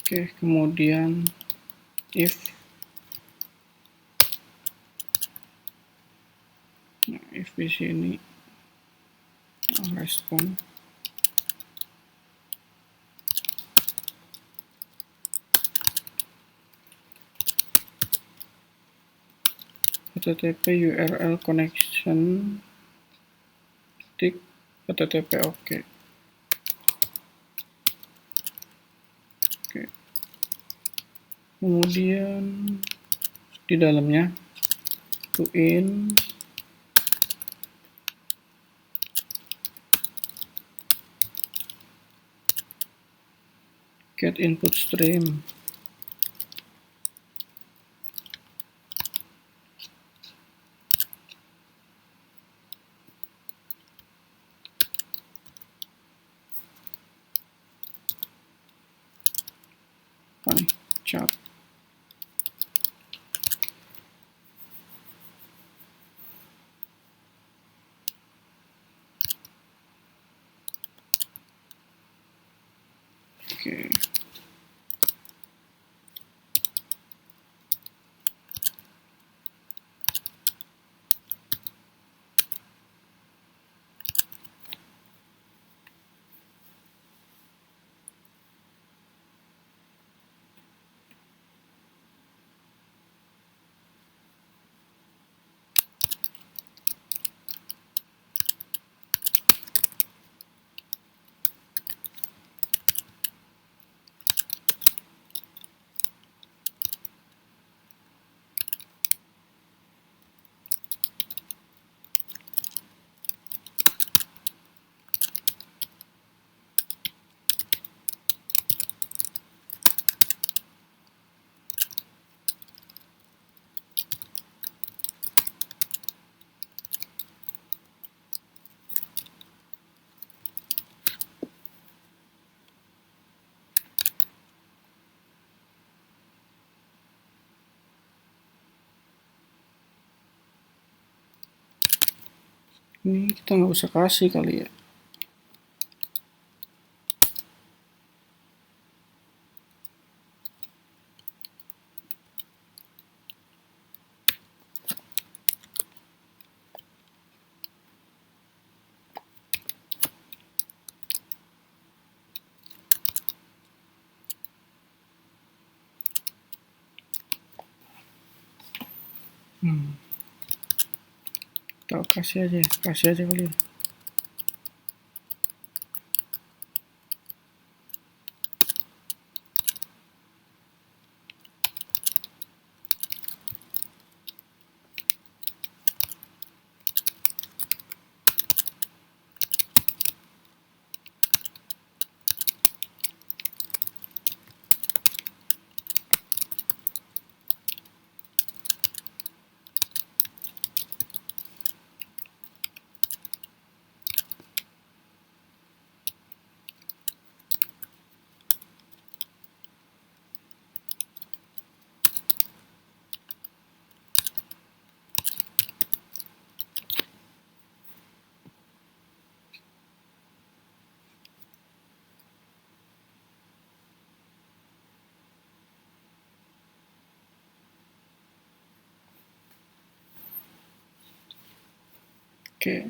Speaker 1: Oke, kemudian if di sini respon HTTP URL connection tik HTTP oke. Kemudian di dalamnya to in get input stream. Chat. Oke. Ini kita nggak usah kasih kali ya. Kita kasih aja kali ya. Oke,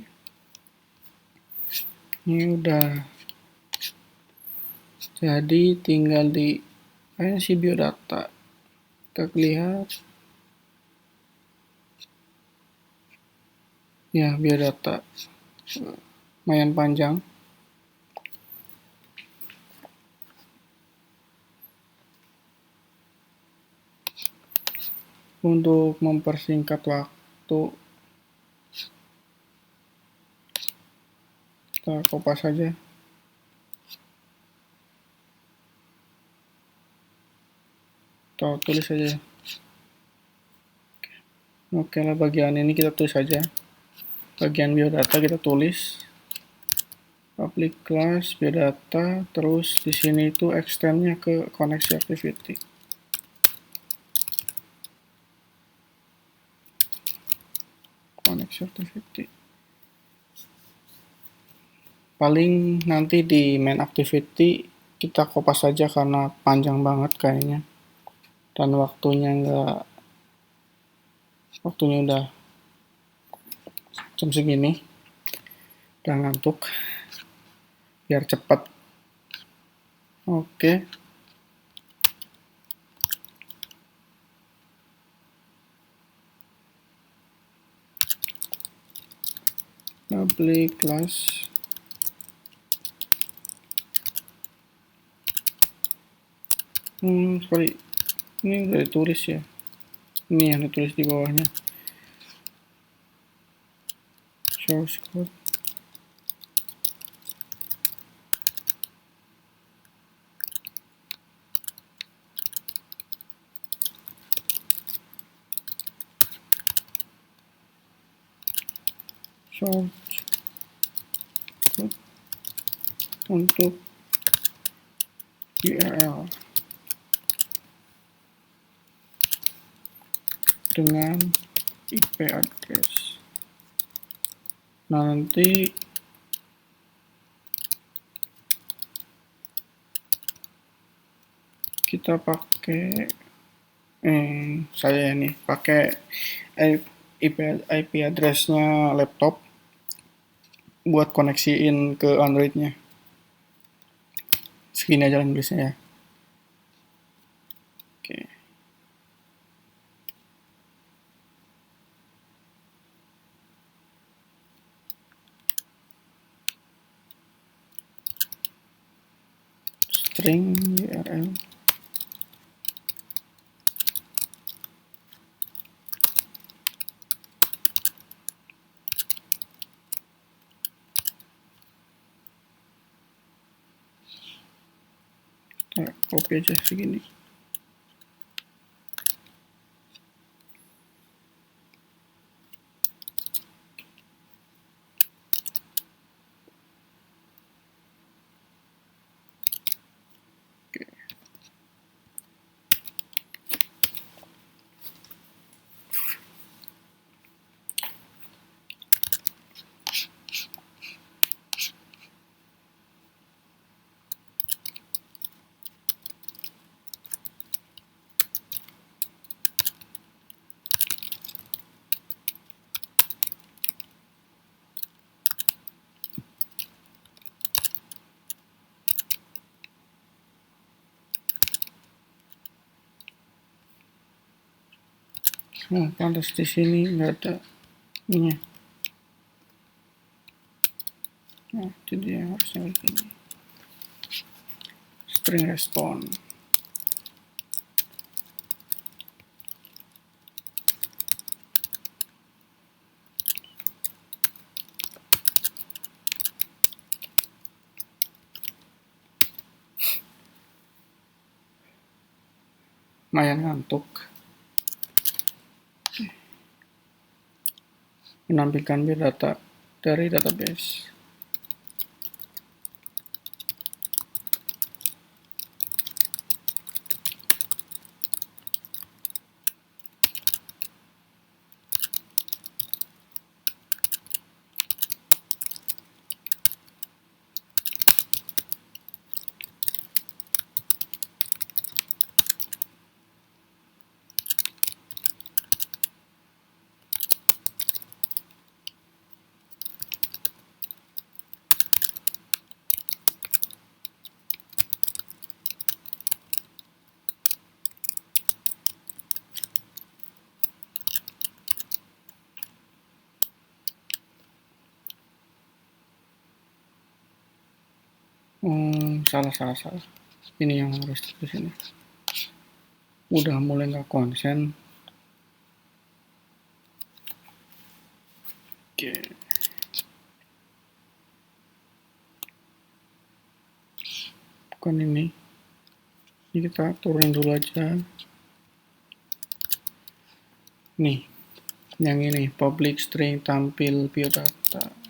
Speaker 1: ini udah jadi, tinggal di si biodata. Kita lihat ya, biodata lumayan panjang. Untuk mempersingkat waktu, kita kopas saja. Atau tulis saja. Oke lah, bagian ini kita tulis saja. Bagian biodata kita tulis public class biodata, terus di sini itu extendnya ke koneksi activity. Koneksi activity. Paling nanti di main activity kita kopas saja karena panjang banget kayaknya. Dan waktunya udah jam segini. Udah ngantuk. Biar cepat. Oke. Public class sorry, ini udah ditulis ya. Ini yang ditulis di bawahnya. Source code. Source code untuk URL dengan IP address. Nah, nanti kita pakai saya ini pakai IP address-nya laptop buat koneksiin ke Android-nya. Segini aja nulisnya ya. Oke. String URL. Nah, copy aja segini. Nah, pantas di sini nggak ada ini. Nah, jadi harusnya begini. String respon. Lumayan ngantuk. Menampilkan biodata dari database. Salah. Ini yang harus di sini. Udah mulai nggak konsen. Oke. Bukan ini. Ini kita turunin dulu aja. Nih, yang ini public string tampil biodata.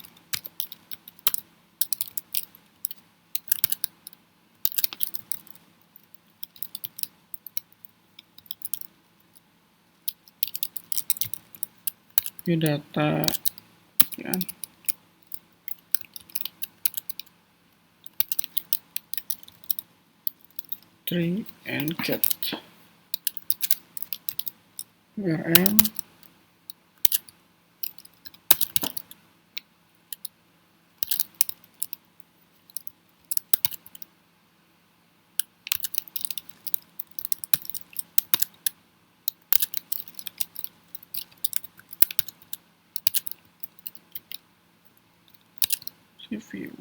Speaker 1: Biodata kan. String and get URL view.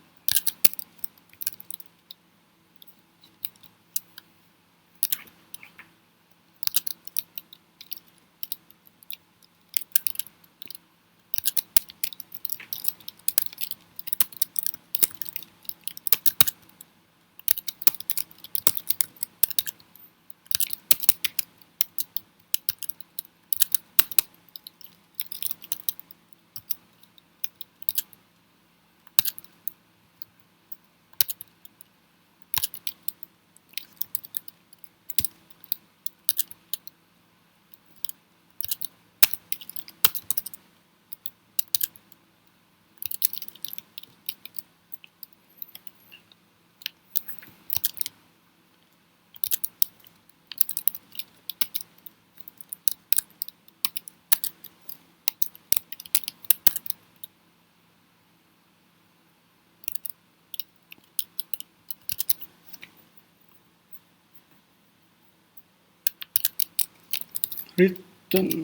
Speaker 1: Return.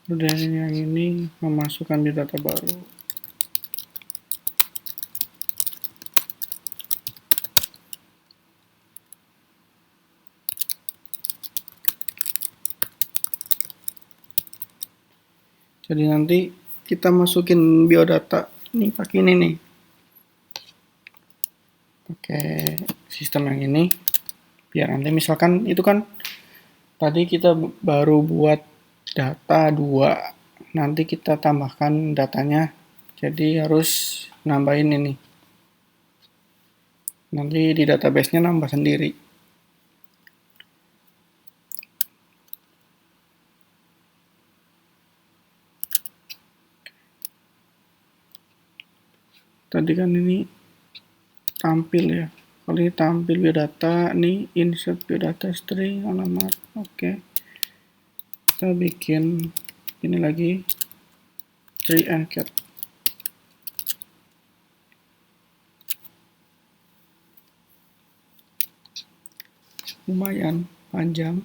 Speaker 1: Kemudian yang ini memasukkan biodata baru. Jadi nanti kita masukin biodata nih pakai ini nih. Pakai sistem yang ini. Biar nanti misalkan itu kan tadi kita baru buat data 2. Nanti kita tambahkan datanya. Jadi harus nambahin ini. Nanti di database-nya nambah sendiri. Tadi kan ini tampil ya. Kalau ini tampil biodata, nih insert biodata string alamat. Oke. Kita bikin ini lagi tree and cat. lumayan panjang.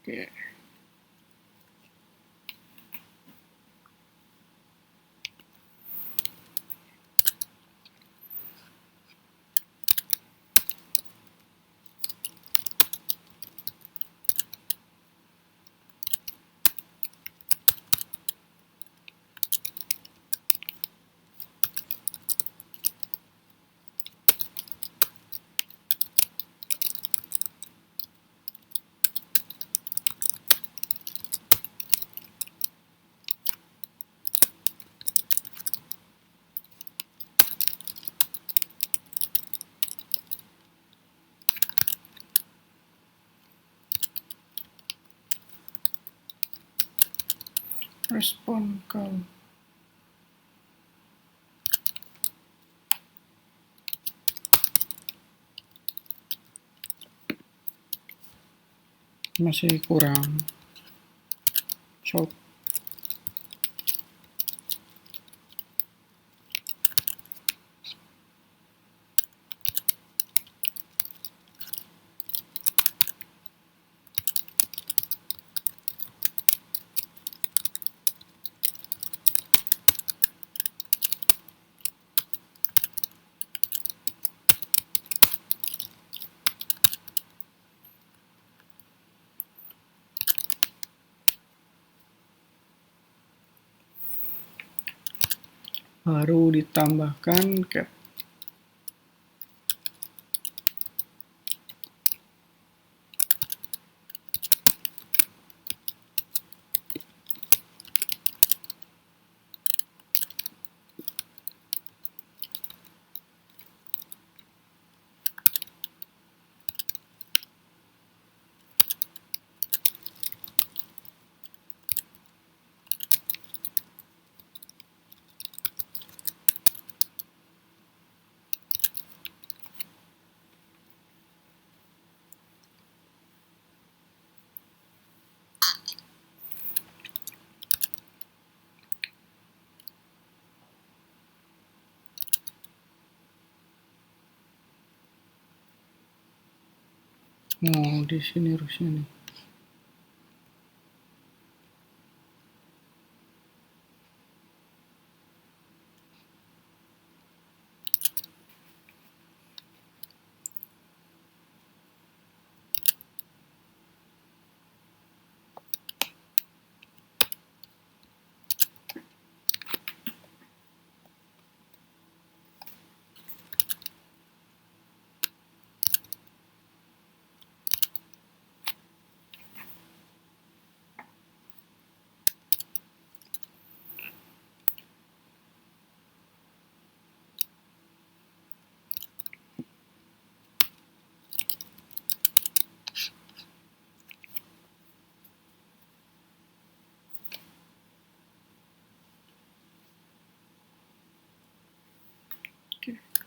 Speaker 1: Oke. Respon call. Masih kurang short. Baru ditambahkan cap. Oh, di sini harusnya nih.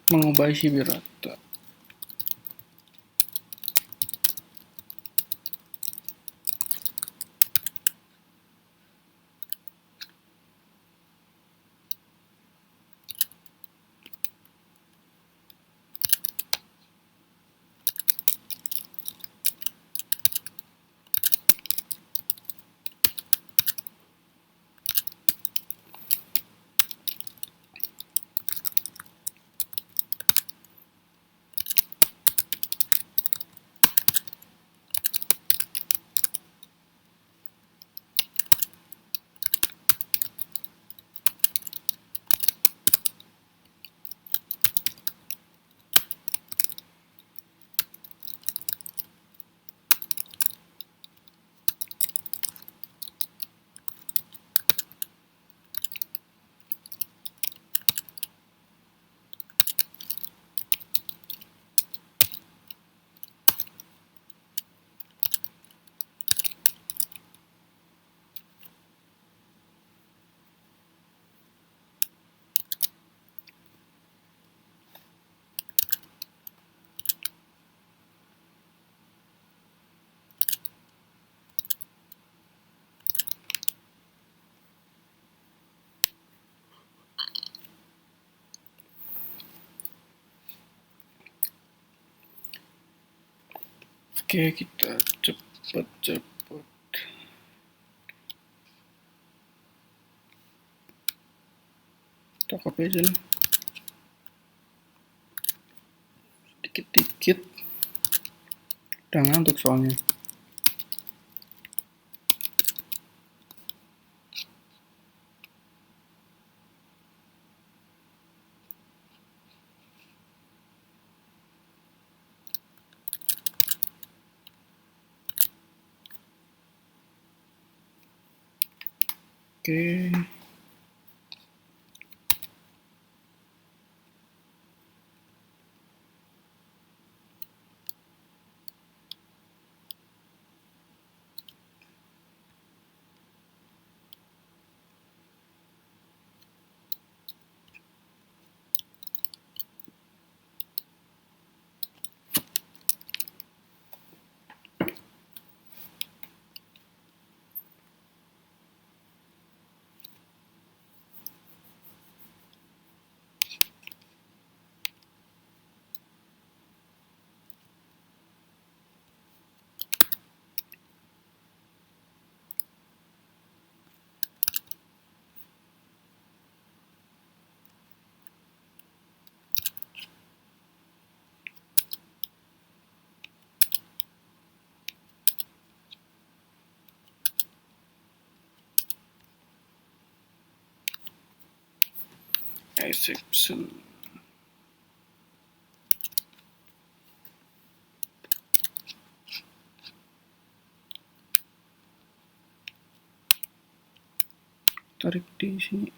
Speaker 1: Mengubah isi biodata. Oke, kita cepet. Kita copy aja nih. Dikit-dikit. Udah ngantuk soalnya. Oke. Exception. Tarik di sini.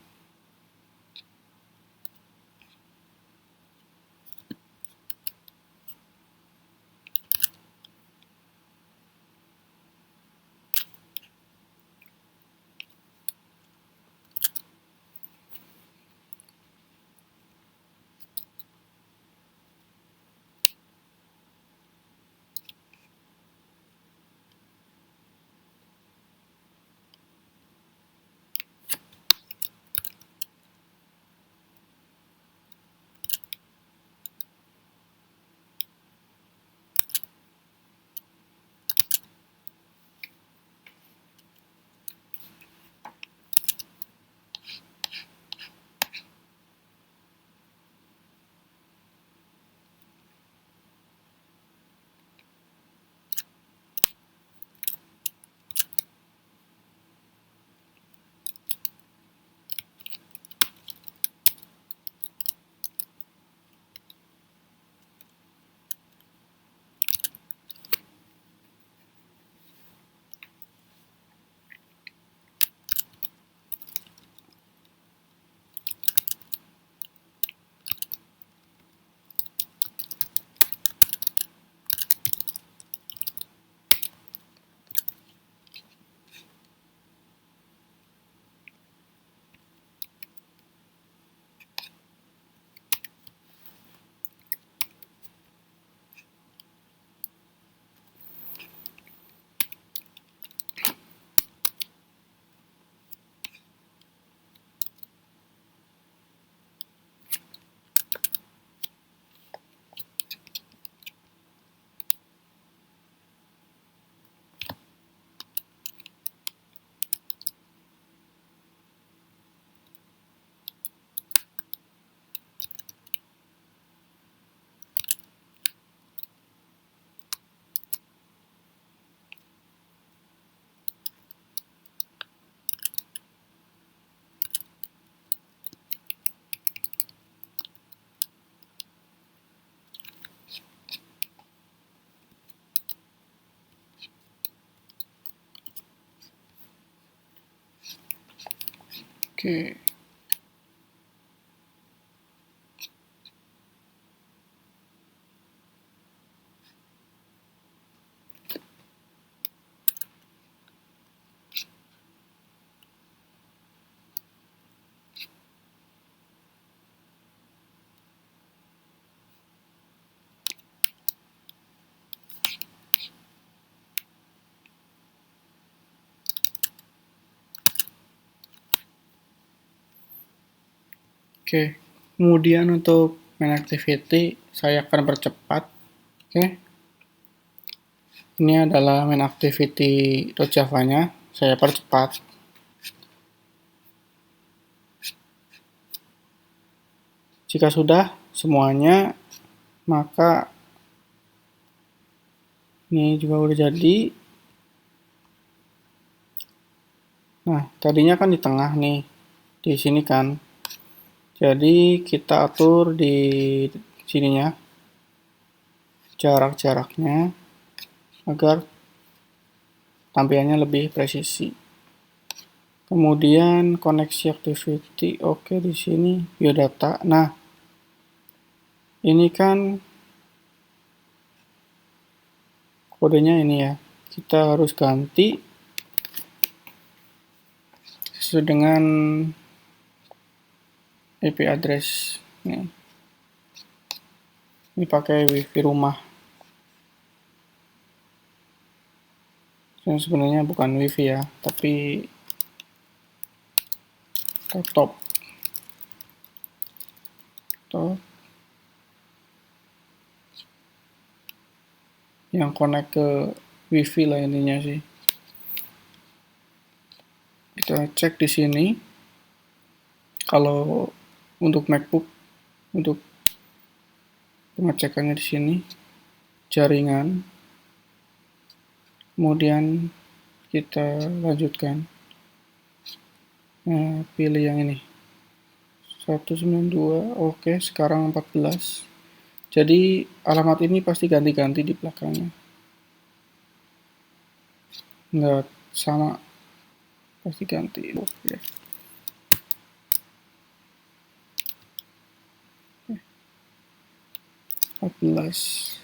Speaker 1: Oke. Oke. Kemudian untuk main activity saya akan percepat. Oke. Ini adalah main activity.java-nya. Saya percepat. Jika sudah semuanya, maka ini juga udah jadi. Nah, tadinya kan di tengah nih, di sini kan. Jadi kita atur di sininya jarak-jaraknya agar tampilannya lebih presisi. Kemudian koneksi activity, oke di sini biodata. Nah, ini kan kodenya ini ya. Kita harus ganti sesuai dengan IP address. Ini pakai wifi rumah. Yang sebenarnya bukan wifi ya, tapi laptop. Yang connect ke wifi lah intinya sih. Kita cek di sini. Kalau untuk MacBook, untuk pengecekannya di sini, jaringan. Kemudian kita lanjutkan. Nah, pilih yang ini. 192, oke, sekarang 14. Jadi alamat ini pasti ganti-ganti di belakangnya. Nggak sama, pasti ganti. Oke. 14.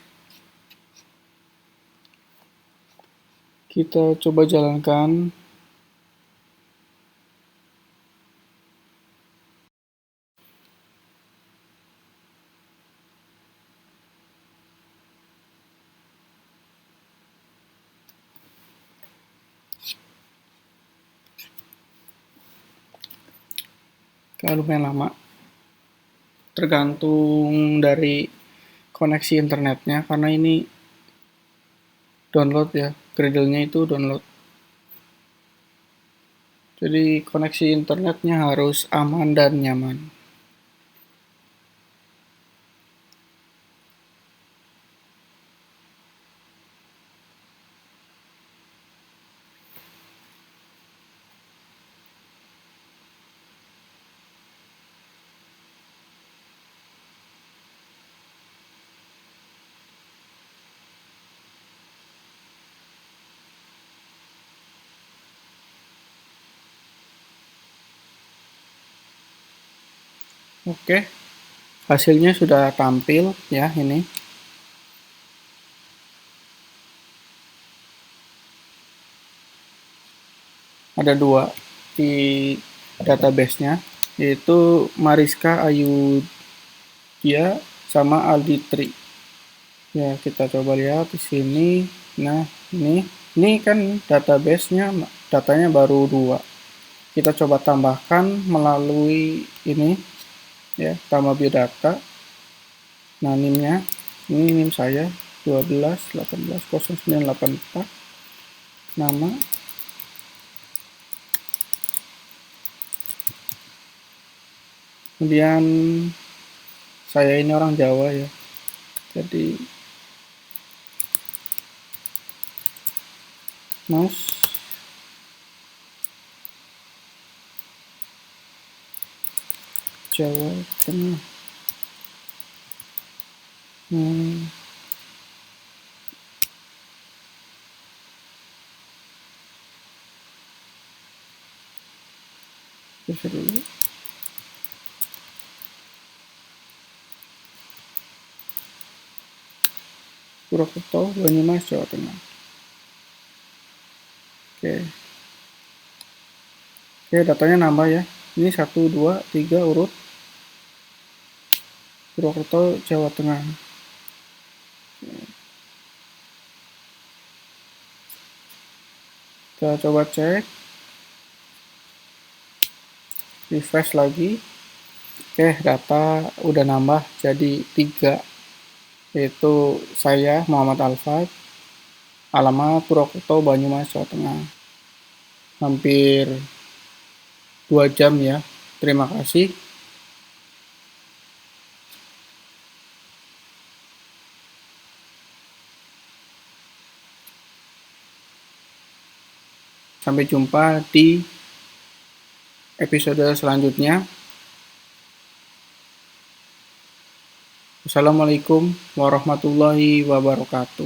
Speaker 1: Kita coba jalankan. Lumayan lama. Tergantung dari koneksi internetnya, karena ini download ya, Gradle-nya itu download. Jadi koneksi internetnya harus aman dan nyaman. Oke, hasilnya sudah tampil ya ini. Ada 2 di database-nya, yaitu Mariska Ayudhya sama Alditri. Ya, kita coba lihat di sini. Nah, ini kan database-nya, datanya baru 2. Kita coba tambahkan melalui ini ya, tambah biodata. Nah, NIM-nya ini NIM saya 12180984. Nama, kemudian saya ini orang Jawa ya, jadi Mas Jawa Tengah. Bisa dulu. Purwokerto, Banyumas, Jawa Tengah. Oke, datanya nambah ya. Ini 1, 2, 3 urut. Purwokerto, Jawa Tengah. Kita coba cek. Refresh lagi. Oke, data udah nambah jadi 3. Yaitu saya, Muhammad Alfat, Alamat Purwokerto, Banyumas, Jawa Tengah. Hampir 2 jam ya. Terima kasih. Sampai jumpa di episode selanjutnya. Wassalamualaikum warahmatullahi wabarakatuh.